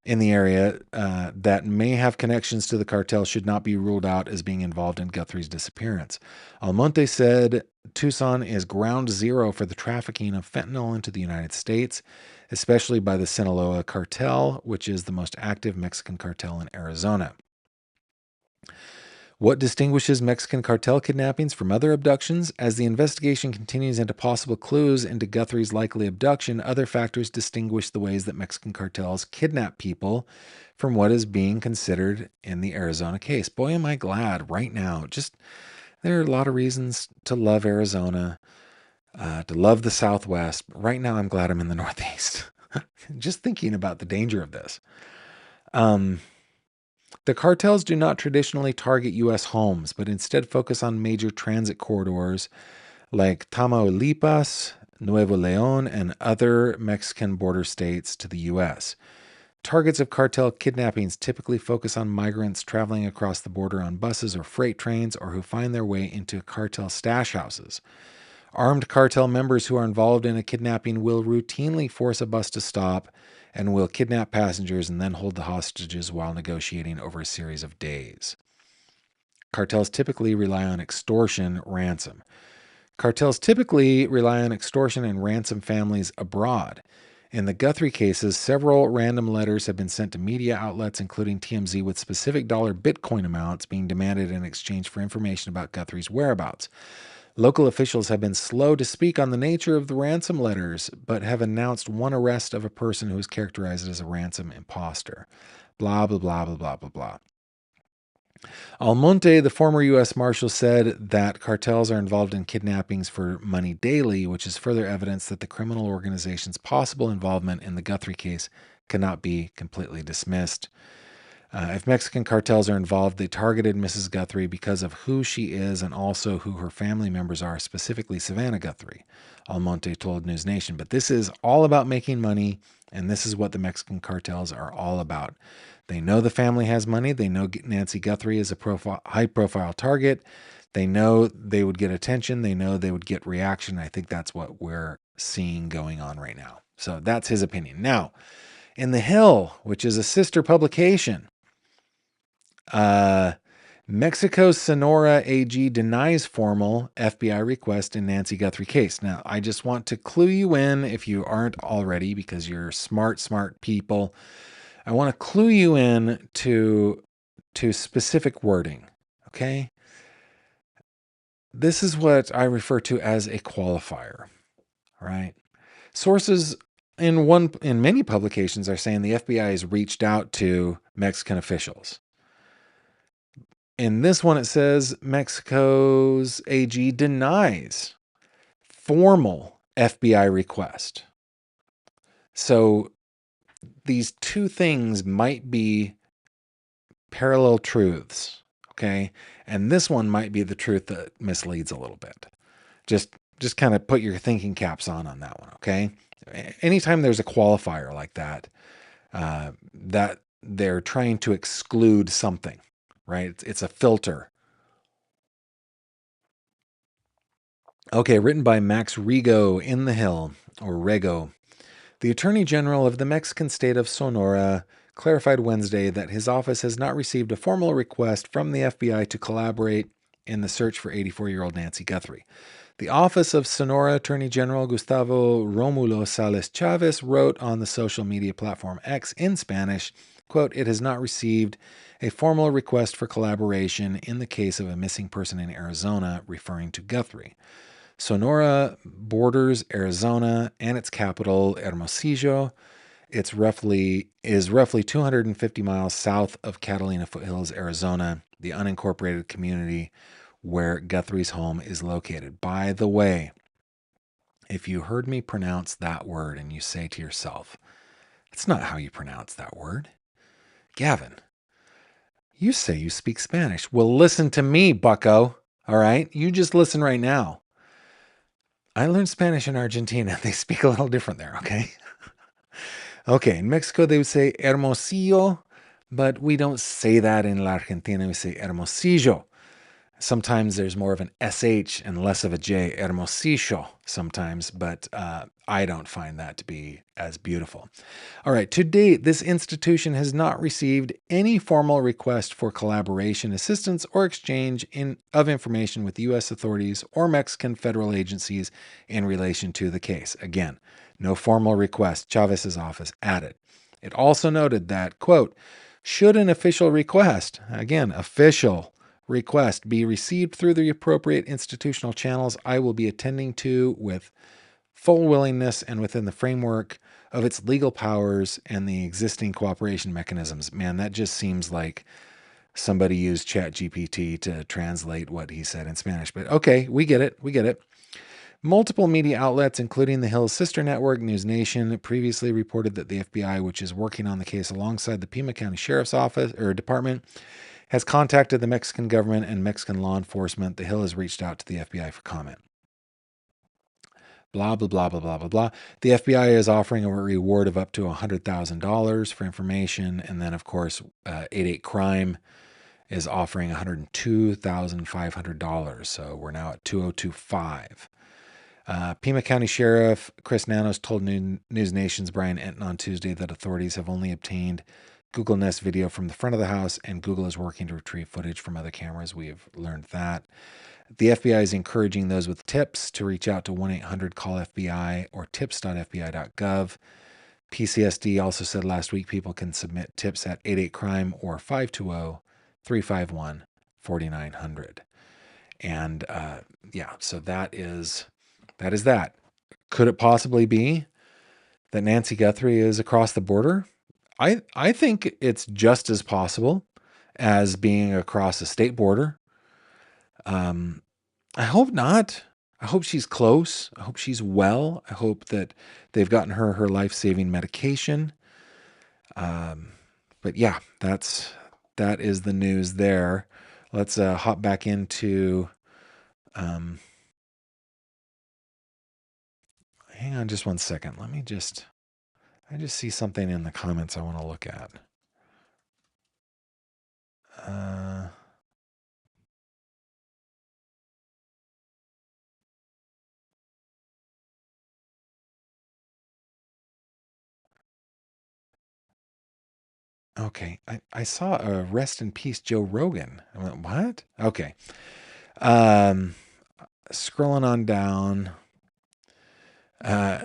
in the area that may have connections to the cartel should not be ruled out as being involved in Guthrie's disappearance. Almonte said Tucson is ground zero for the trafficking of fentanyl into the United States, especially by the Sinaloa cartel, which is the most active Mexican cartel in Arizona. What distinguishes Mexican cartel kidnappings from other abductions? As the investigation continues into possible clues into Guthrie's likely abduction, other factors distinguish the ways that Mexican cartels kidnap people from what is being considered in the Arizona case. Boy, am I glad right now. There are a lot of reasons to love Arizona, to love the Southwest. Right now, I'm glad I'm in the Northeast. Just thinking about the danger of this. The cartels do not traditionally target U.S. homes, but instead focus on major transit corridors like Tamaulipas, Nuevo León, and other Mexican border states to the U.S. Targets of cartel kidnappings typically focus on migrants traveling across the border on buses or freight trains, or who find their way into cartel stash houses. Armed cartel members who are involved in a kidnapping will routinely force a bus to stop and will kidnap passengers and then hold the hostages while negotiating over a series of days. Cartels typically rely on extortion, ransom. Cartels typically rely on extortion and ransom families abroad. In the Guthrie cases, several random letters have been sent to media outlets, including TMZ, with specific dollar Bitcoin amounts being demanded in exchange for information about Guthrie's whereabouts. Local officials have been slow to speak on the nature of the ransom letters, but have announced one arrest of a person who is characterized as a ransom imposter. Blah, blah, blah, blah, blah, blah, blah. Almonte, the former U.S. Marshal, said that cartels are involved in kidnappings for money daily, which is further evidence that the criminal organization's possible involvement in the Guthrie case cannot be completely dismissed. If Mexican cartels are involved, they targeted Mrs. Guthrie because of who she is and also who her family members are, specifically Savannah Guthrie, Almonte told News Nation. But this is all about making money, and this is what the Mexican cartels are all about. They know the family has money. They know Nancy Guthrie is a high-profile target. They know they would get attention. They know they would get reaction. I think that's what we're seeing going on right now. So that's his opinion. Now, in The Hill, which is a sister publication, Mexico's Sonora AG denies formal FBI request in Nancy Guthrie case. Now, I just want to clue you in, if you aren't already, because you're smart people. I want to clue you in to specific wording, okay? This is what I refer to as a qualifier, all right? Sources in many publications are saying the FBI has reached out to Mexican officials. In this one, it says Mexico's AG denies formal FBI request. So these two things might be parallel truths, okay? And this one might be the truth that misleads a little bit. Just kind of put your thinking caps on that one, okay? Anytime there's a qualifier like that, that they're trying to exclude something, right? It's a filter. Okay, written by Max Rego in The Hill, or Rego. The Attorney General of the Mexican state of Sonora clarified Wednesday that his office has not received a formal request from the FBI to collaborate in the search for 84-year-old Nancy Guthrie. The office of Sonora Attorney General Gustavo Romulo Sales Chavez wrote on the social media platform X in Spanish, quote, "It has not received a formal request for collaboration in the case of a missing person in Arizona," referring to Guthrie. Sonora borders Arizona and its capital, Hermosillo, It's roughly 250 miles south of Catalina Foothills, Arizona, the unincorporated community where Guthrie's home is located. By the way, if you heard me pronounce that word and you say to yourself, "It's not how you pronounce that word," Gavin, you say you speak Spanish. Well, listen to me, bucko. All right? You just listen right now. I learned Spanish in Argentina. They speak a little different there, okay? Okay, in Mexico they would say hermosillo, but we don't say that in La Argentina. We say hermosillo. Sometimes there's more of an SH and less of a J, hermosillo sometimes, but I don't find that to be as beautiful. All right, to date, this institution has not received any formal request for collaboration, assistance, or exchange of information with U.S. authorities or Mexican federal agencies in relation to the case. Again, no formal request, Chavez's office added. It also noted that, quote, should an official request, again, official request, be received through the appropriate institutional channels, I will be attending to with full willingness and within the framework of its legal powers and the existing cooperation mechanisms. Man, that just seems like somebody used ChatGPT to translate what he said in Spanish. But okay, we get it. We get it. Multiple media outlets, including the Hill's sister network, News Nation, previously reported that the FBI, which is working on the case alongside the Pima County Sheriff's Office or Department, has contacted the Mexican government and Mexican law enforcement. The Hill has reached out to the FBI for comment. Blah, blah, blah, blah, blah, blah, blah. The FBI is offering a reward of up to $100,000 for information. And then, of course, 88 Crime is offering $102,500. So we're now at 2025. Pima County Sheriff Chris Nanos told News Nation's Brian Enton on Tuesday that authorities have only obtained Google Nest video from the front of the house, and Google is working to retrieve footage from other cameras. We have learned that. The FBI is encouraging those with tips to reach out to 1-800-CALL-FBI or tips.fbi.gov. PCSD also said last week people can submit tips at 88-CRIME or 520-351-4900. And yeah, so that is that. Could it possibly be that Nancy Guthrie is across the border? I think it's just as possible as being across a state border. I hope not. I hope she's close. I hope she's well. I hope that they've gotten her life-saving medication. But yeah, that is the news there. Let's hop back into. Hang on just one second. I just see something in the comments I want to look at. Okay, I saw a rest in peace Joe Rogan. I went, what? Okay. Scrolling on down.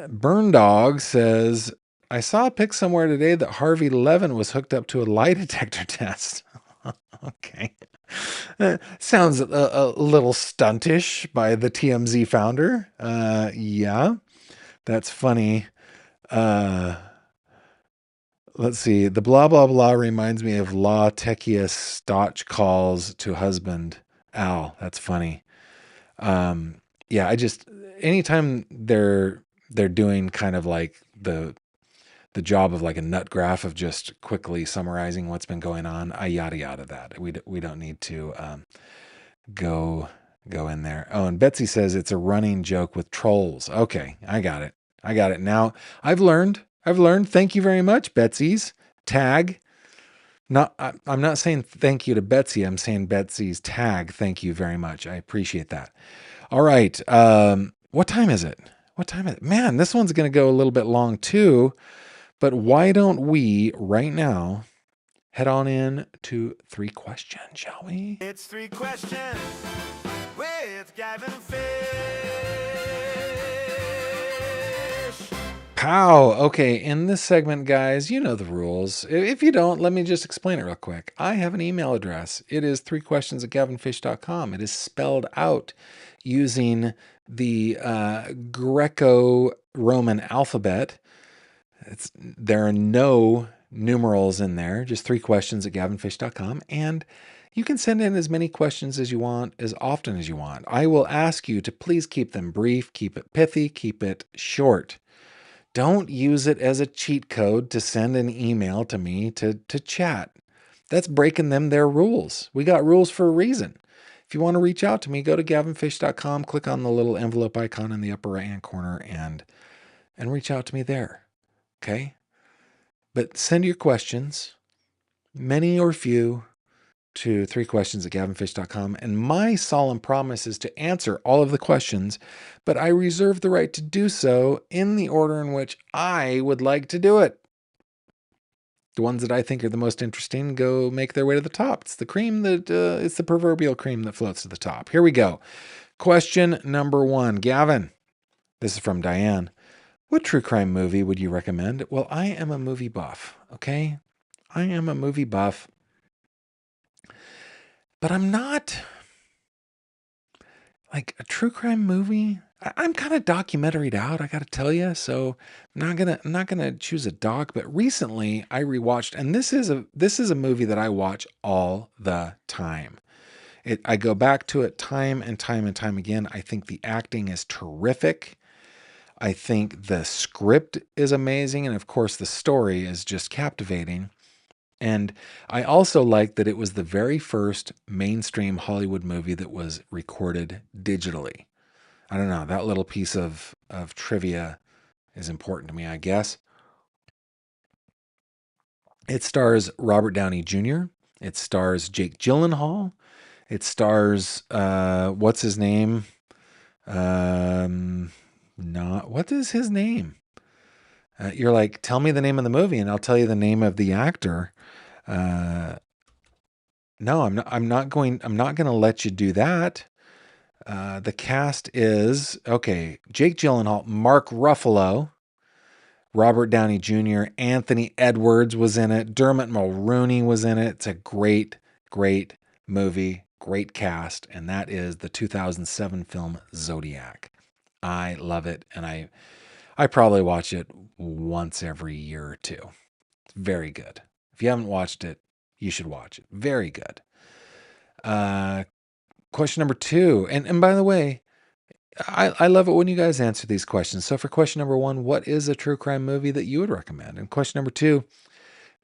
Burn Dog says, I saw a pic somewhere today that Harvey Levin was hooked up to a lie detector test. Okay. Sounds a little stuntish by the TMZ founder. Yeah, that's funny. Let's see. The blah, blah, blah reminds me of La Techius Stotch calls to husband Al. That's funny. Yeah, anytime they're doing kind of like the job of like a nut graph of just quickly summarizing what's been going on, I yada yada that. We don't need to go in there. Oh, and Betsy says it's a running joke with trolls. Okay, I got it. Now I've learned. Thank you very much, Betsy's tag. I'm not saying thank you to Betsy. I'm saying Betsy's tag. Thank you very much. I appreciate that. All right. What time is it? Man, this one's going to go a little bit long too. But why don't we right now head on in to 3 questions, shall we? It's 3 questions with Gavin Fish. Pow. Okay, in this segment, guys, you know the rules. If you don't, let me just explain it real quick. I have an email address. It is 3questions@gavinfish.com. It is spelled out using the Greco-Roman alphabet. There are no numerals in there, just 3 questions at gavinfish.com. And you can send in as many questions as you want, as often as you want. I will ask you to please keep them brief, keep it pithy, keep it short. Don't use it as a cheat code to send an email to me to chat. That's breaking their rules. We got rules for a reason. If you want to reach out to me, go to gavinfish.com, click on the little envelope icon in the upper right-hand corner and reach out to me there. Okay? But send your questions, many or few, to 3questions at gavinfish.com. And my solemn promise is to answer all of the questions, but I reserve the right to do so in the order in which I would like to do it. The ones that I think are the most interesting go make their way to the top. It's the cream that, it's the proverbial cream that floats to the top. Here we go. Question number 1. Gavin, this is from Diane. What true crime movie would you recommend? Well, I am a movie buff, okay? I am a movie buff, but I'm not like a true crime movie. I'm kind of documentaried out, I got to tell you. So I'm not gonna choose a doc. But recently, I rewatched, and this is a movie that I watch all the time. I go back to it time and time and time again. I think the acting is terrific. I think the script is amazing, and of course, the story is just captivating. And I also like that it was the very first mainstream Hollywood movie that was recorded digitally. I don't know, that little piece of trivia is important to me, I guess. It stars Robert Downey Jr. It stars Jake Gyllenhaal. It stars what's his name? Not what is his name? You're like, tell me the name of the movie, and I'll tell you the name of the actor. No, I'm not. I'm not going. I'm not going to let you do that. The cast is okay. Jake Gyllenhaal, Mark Ruffalo, Robert Downey Jr., Anthony Edwards was in it. Dermot Mulroney was in it. It's a great, great movie, great cast, and that is the 2007 film Zodiac. I love it, and I probably watch it once every year or two. It's very good. If you haven't watched it, you should watch it. Very good. Uh, Question number 2. And by the way, I love it when you guys answer these questions. So for question number 1, what is a true crime movie that you would recommend? And question number 2,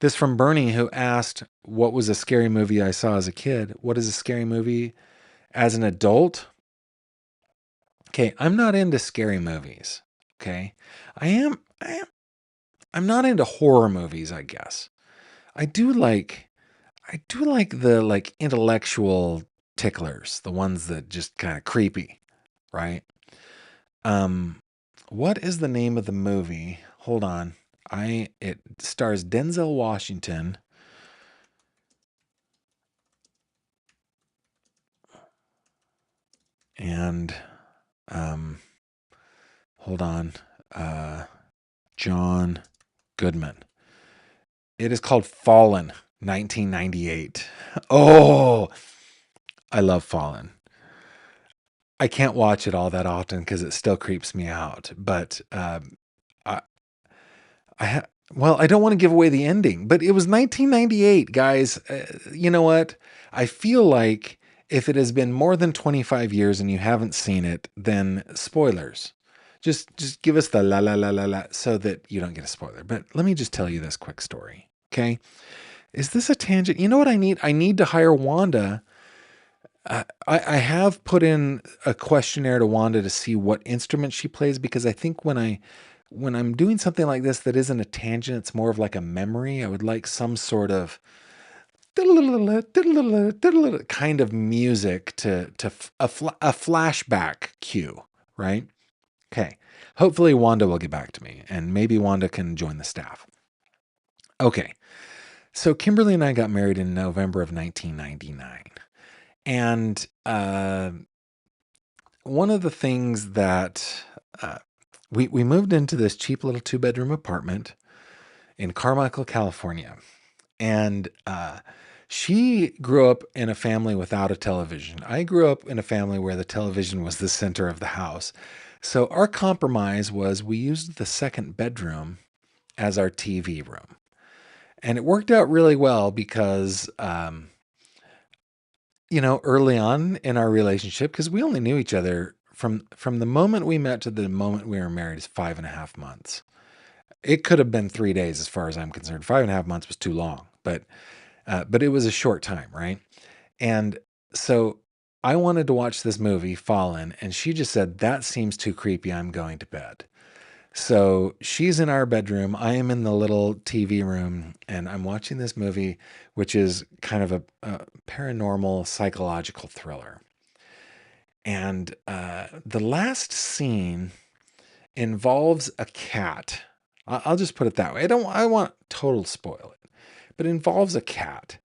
this from Bernie, who asked, what was a scary movie I saw as a kid? What is a scary movie as an adult? Okay, I'm not into scary movies. Okay. I'm not into horror movies, I guess. I do like the like intellectual ticklers, the ones that just kind of creepy, right? Um, what is the name of the movie? Hold on. It stars Denzel Washington. And hold on. John Goodman. It is called Fallen, 1998. Oh, I love Fallen. I can't watch it all that often because it still creeps me out. But I, well, I don't want to give away the ending, but it was 1998, guys. You know what? I feel like if it has been more than 25 years and you haven't seen it, then spoilers. Just give us the la la la la la so that you don't get a spoiler. But let me just tell you this quick story, okay? Is this a tangent? You know what I need? I need to hire Wanda. I have put in a questionnaire to Wanda to see what instrument she plays because I think when I'm doing something like this that isn't a tangent, it's more of like a memory. I would like some sort of kind of music a flashback cue, right? Okay. Hopefully Wanda will get back to me and maybe Wanda can join the staff. Okay. So Kimberly and I got married in November of 1999. And one of the things that we moved into this cheap little 2-bedroom apartment in Carmichael, California. And she grew up in a family without a television. I grew up in a family where the television was the center of the house. So our compromise was we used the second bedroom as our TV room. And it worked out really well because, early on in our relationship, because we only knew each other from the moment we met to the moment we were married is 5.5 months. It could have been 3 days as far as I'm concerned. 5.5 months was too long, but it was a short time, right? And so I wanted to watch this movie, Fallen, and she just said, "That seems too creepy. I'm going to bed." So she's in our bedroom. I am in the little TV room, and I'm watching this movie, which is kind of a paranormal psychological thriller. And the last scene involves a cat. I'll just put it that way. I want total spoil it, but it involves a cat.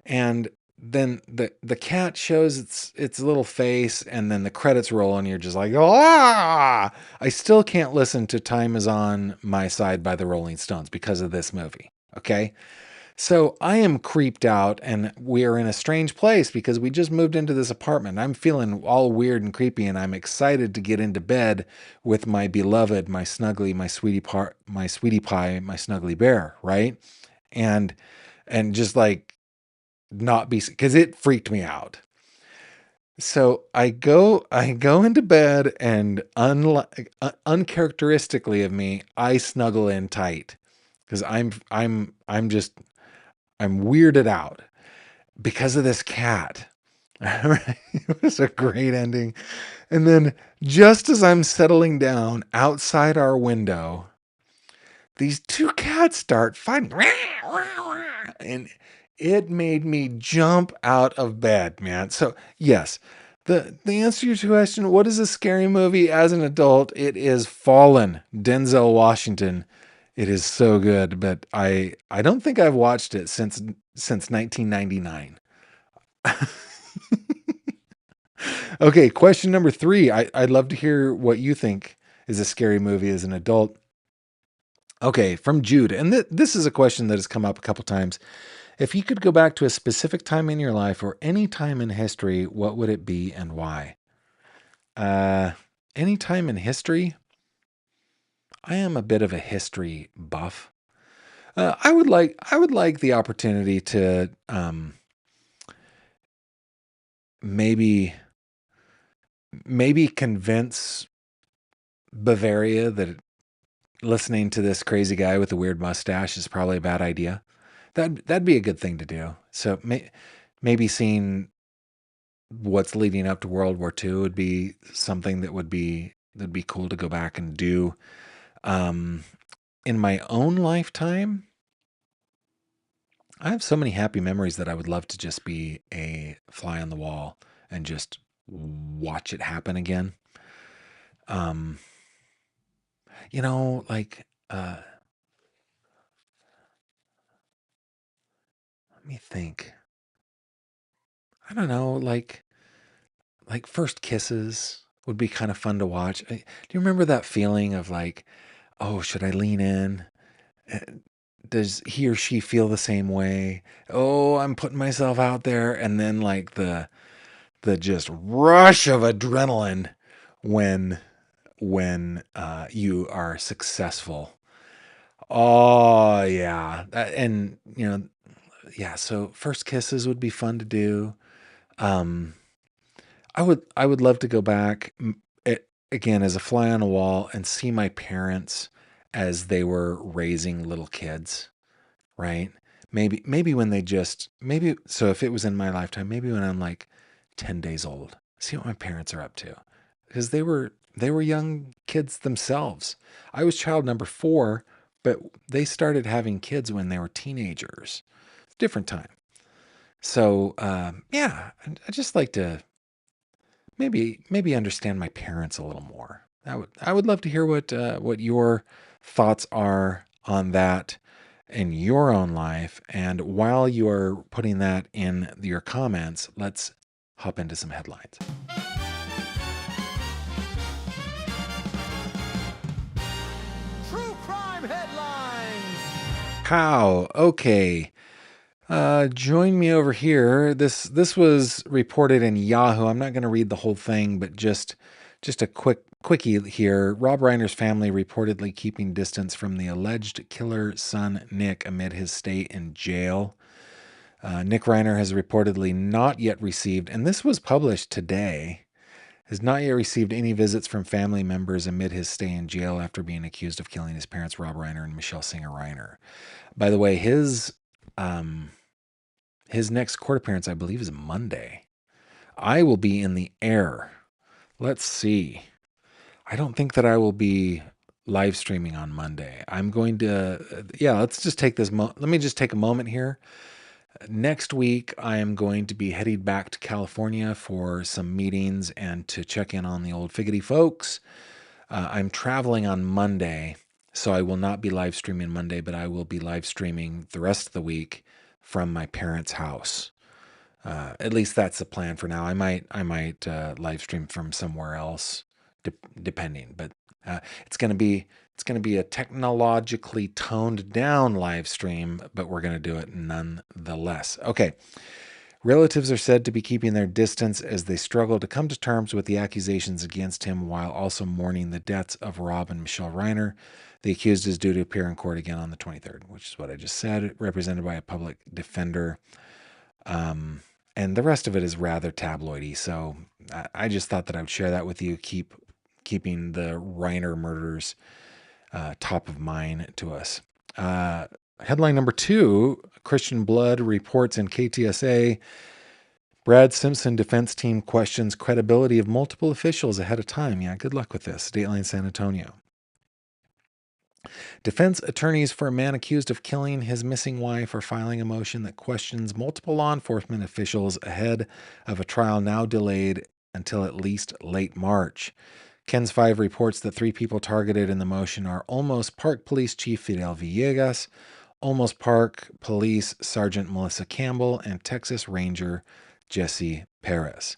And then the cat shows its little face, and then the credits roll, and you're just like, ah! I still can't listen to "Time Is on My Side" by the Rolling Stones because of this movie. Okay, so I am creeped out, and we are in a strange place because we just moved into this apartment. I'm feeling all weird and creepy, and I'm excited to get into bed with my beloved, my snuggly, my sweetie pie, my snuggly bear, right? And just like not be, because it freaked me out. So I go into bed, and uncharacteristically of me, I snuggle in tight because I'm weirded out because of this cat. It was a great ending. And then just as I'm settling down outside our window, these two cats start fighting. And it made me jump out of bed, man. So, yes, the answer to your question, what is a scary movie as an adult? It is Fallen, Denzel Washington. It is so good, but I don't think I've watched it since 1999. Okay, question number 3. I'd love to hear what you think is a scary movie as an adult. Okay, from Jude. And this is a question that has come up a couple times. If you could go back to a specific time in your life or any time in history, what would it be and why? Uh, any time in history? I am a bit of a history buff. I would like the opportunity to maybe convince Bavaria that listening to this crazy guy with a weird mustache is probably a bad idea. That'd be a good thing to do. So maybe seeing what's leading up to World War II would be something that'd be cool to go back and do. Um, in my own lifetime, I have so many happy memories that I would love to just be a fly on the wall and just watch it happen again. Um, like let me think. I don't know, like first kisses would be kind of fun to watch. Do you remember that feeling of like, oh, should I lean in? Uh, Does he or she feel the same way? Oh, I'm putting myself out there, and then like the just rush of adrenaline when you are successful. Oh yeah, and yeah. So first kisses would be fun to do. Um, I would love to go back again as a fly on a wall and see my parents as they were raising little kids, right? Maybe when they just maybe so if it was in my lifetime, maybe when I'm like 10 days old, see what my parents are up to. Because they were young kids themselves. I was child number 4, but they started having kids when they were teenagers. Different time. So yeah, I just like to maybe understand my parents a little more. I would love to hear what your thoughts are on that in your own life. And while you are putting that in your comments, let's hop into some headlines. True crime headlines. How? Okay. Join me over here. This was reported in Yahoo. I'm not going to read the whole thing, but just a quick quickie here. Rob Reiner's family reportedly keeping distance from the alleged killer son, Nick, amid his stay in jail. Nick Reiner has reportedly not yet received, and this was published today, has not yet received any visits from family members amid his stay in jail after being accused of killing his parents, Rob Reiner and Michelle Singer Reiner. By the way, his next court appearance, I believe, is Monday. I will be in the air. Let's see. I don't think that I will be live streaming on Monday. I'm going to, let's just take this. Let me just take a moment here. Next week, I am going to be heading back to California for some meetings and to check in on the old Figgity folks. I'm traveling on Monday, so I will not be live streaming Monday, but I will be live streaming the rest of the week from my parents' house. At least that's the plan for now. I might live stream from somewhere else, depending. But it's going to be a technologically toned down live stream, but we're going to do it nonetheless. Okay. Relatives are said to be keeping their distance as they struggle to come to terms with the accusations against him while also mourning the deaths of Rob and Michelle Reiner. The accused is due to appear in court again on the 23rd, which is what I just said, represented by a public defender. And the rest of it is rather tabloidy, so I just thought that I would share that with you, keeping the Reiner murders top of mind to us. Headline number 2, Christian Blood reports in KTSA, Brad Simpson defense team questions credibility of multiple officials ahead of time. Yeah, good luck with this. Dateline San Antonio. Defense attorneys for a man accused of killing his missing wife are filing a motion that questions multiple law enforcement officials ahead of a trial now delayed until at least late March. KENS 5 reports that 3 people targeted in the motion are Olmos Park Police Chief Fidel Villegas, Olmos Park Police Sergeant Melissa Campbell, and Texas Ranger Jesse Perez.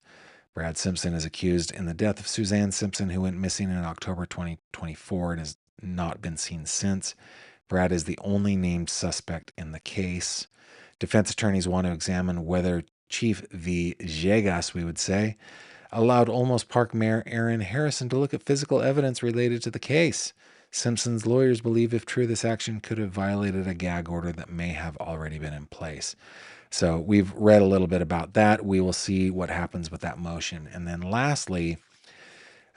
Brad Simpson is accused in the death of Suzanne Simpson, who went missing in October 2024 and has not been seen since. Brad is the only named suspect in the case. Defense attorneys want to examine whether Chief Villegas, we would say, allowed Olmos Park Mayor Aaron Harrison to look at physical evidence related to the case. Simpson's lawyers believe, if true, this action could have violated a gag order that may have already been in place. So we've read a little bit about that. We will see what happens with that motion. And then lastly,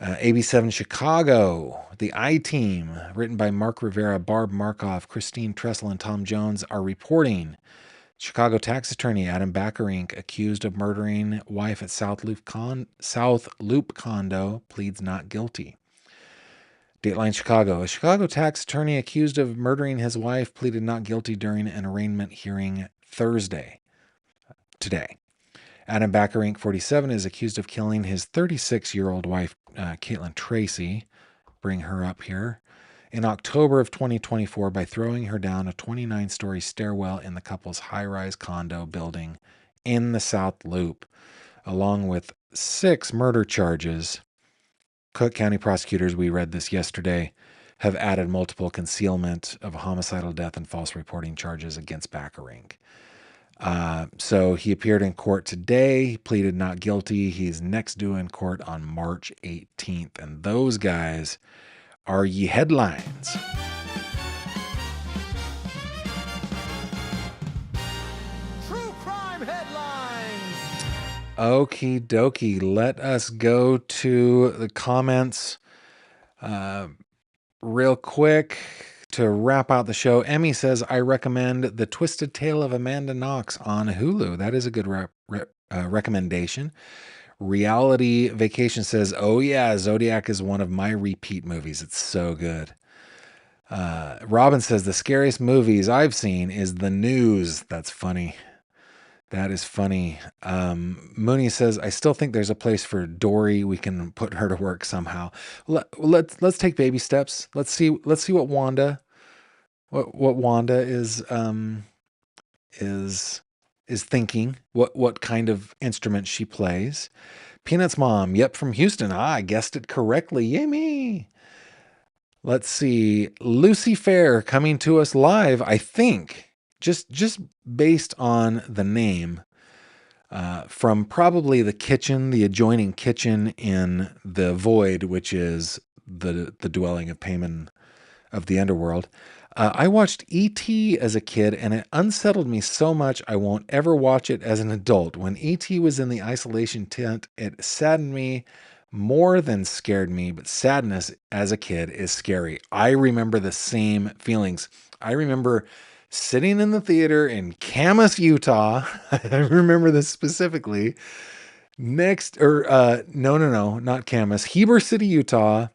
AB7 Chicago, the I-Team, written by Mark Rivera, Barb Markov, Christine Tressel, and Tom Jones, are reporting Chicago tax attorney Adam Backerink, accused of murdering wife at South Loop condo, pleads not guilty. Dateline Chicago, a Chicago tax attorney accused of murdering his wife pleaded not guilty during an arraignment hearing today. Adam Backerink, 47, is accused of killing his 36-year-old wife, Caitlin Tracy, bring her up here, in October of 2024 by throwing her down a 29-story stairwell in the couple's high-rise condo building in the South Loop, along with 6 murder charges. Cook County prosecutors, we read this yesterday, have added multiple concealment of a homicidal death and false reporting charges against Backerink. So he appeared in court today. He pleaded not guilty. He's next due in court on March 18th. And those guys are ye headlines. True crime headlines. Okie dokie. Let us go to the comments real quick. To wrap out the show, Emmy says, I recommend The Twisted Tale of Amanda Knox on Hulu. That is a good recommendation. Reality Vacation says, oh yeah, Zodiac is one of my repeat movies. It's so good. Robin says, the scariest movies I've seen is The News. That's funny. That is funny. Mooney says, I still think there's a place for Dory. We can put her to work somehow. Let's take baby steps. Let's see what Wanda is thinking, what kind of instrument she plays. Peanuts mom, yep, from Houston. I guessed it correctly. Yay me. Let's see. Lucy Fair coming to us live, I think, just based on the name. from probably the kitchen, the adjoining kitchen in the void, which is the dwelling of Payman of the underworld. I watched E.T. as a kid, and it unsettled me so much I won't ever watch it as an adult. When E.T. was in the isolation tent, it saddened me more than scared me, but sadness as a kid is scary. I remember the same feelings. I remember sitting in the theater in Camas, Utah. I remember this specifically. No, not Camas, Heber City, Utah.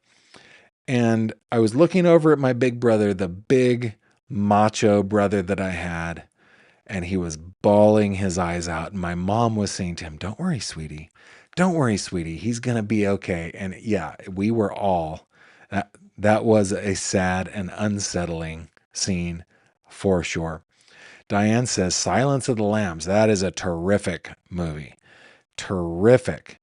And I was looking over at my big brother, the big macho brother that I had, and he was bawling his eyes out. And my mom was saying to him, "Don't worry, sweetie. Don't worry, sweetie. He's going to be okay." And yeah, we were all, that was a sad and unsettling scene for sure. Diane says, Silence of the Lambs. That is a terrific movie. Terrific.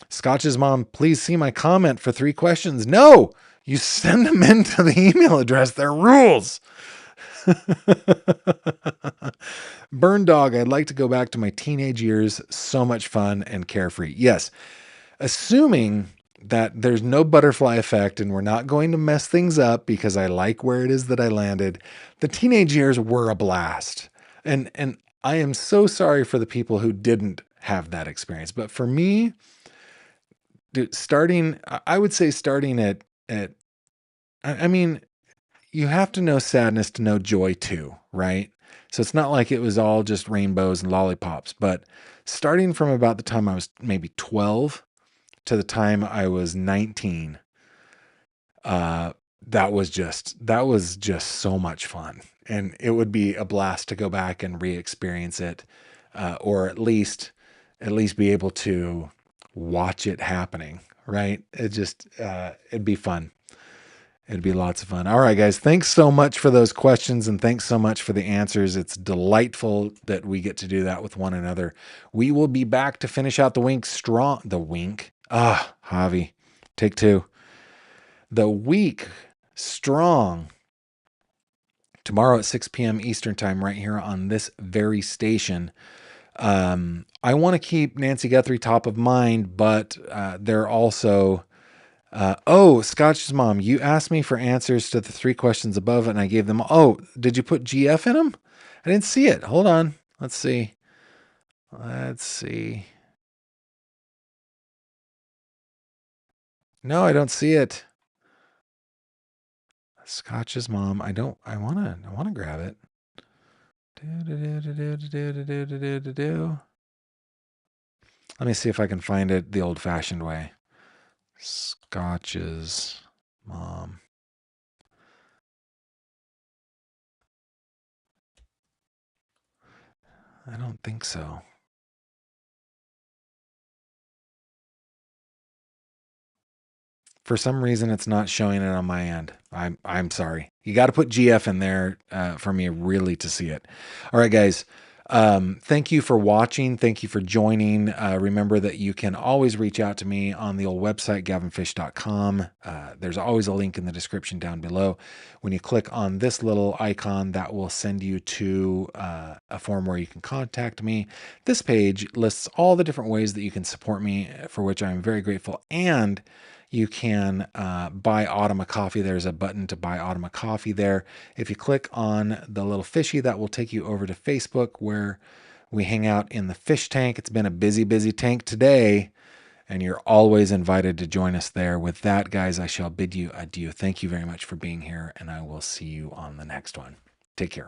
Scotch's mom, please see my comment for 3 questions. No, you send them into the email address. They're rules. Burn Dog, I'd like to go back to my teenage years. So much fun and carefree. Yes, assuming that there's no butterfly effect and we're not going to mess things up because I like where it is that I landed. The teenage years were a blast. And I am so sorry for the people who didn't have that experience. But for me, dude, I would say starting I mean, you have to know sadness to know joy too, right? So it's not like it was all just rainbows and lollipops, but starting from about the time I was maybe 12 to the time I was 19, that was just so much fun. And it would be a blast to go back and re-experience it, or at least be able to watch it happening, right? It'd be fun. It'd be lots of fun. All right, guys. Thanks so much for those questions and thanks so much for the answers. It's delightful that we get to do that with one another. We will be back to finish out the week strong. The wink. Javi. Take 2. The week strong. Tomorrow at 6 p.m. Eastern time, right here on this very station. I want to keep Nancy Guthrie top of mind, but they're also... Scotch's mom, you asked me for answers to the 3 questions above and I gave them. Oh, did you put GF in them? I didn't see it. Hold on. Let's see. No, I don't see it. Scotch's mom. I want to grab it. Let me see if I can find it the old fashioned way. Scotch's mom. I don't think so. For some reason, it's not showing it on my end. I'm sorry. You got to put GF in there for me really to see it. All right, guys. Thank you for watching. Thank you for joining. Remember that you can always reach out to me on the old website, gavinfish.com. There's always a link in the description down below. When you click on this little icon, that will send you to a form where you can contact me. This page lists all the different ways that you can support me, for which I'm very grateful. And you can buy Autumn a coffee. There's a button to buy Autumn a coffee there. If you click on the little fishy, that will take you over to Facebook where we hang out in the fish tank. It's been a busy, busy tank today, and you're always invited to join us there. With that, guys, I shall bid you adieu. Thank you very much for being here, and I will see you on the next one. Take care.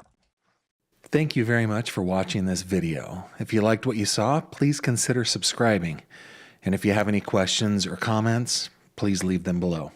Thank you very much for watching this video. If you liked what you saw, please consider subscribing. And if you have any questions or comments, please leave them below.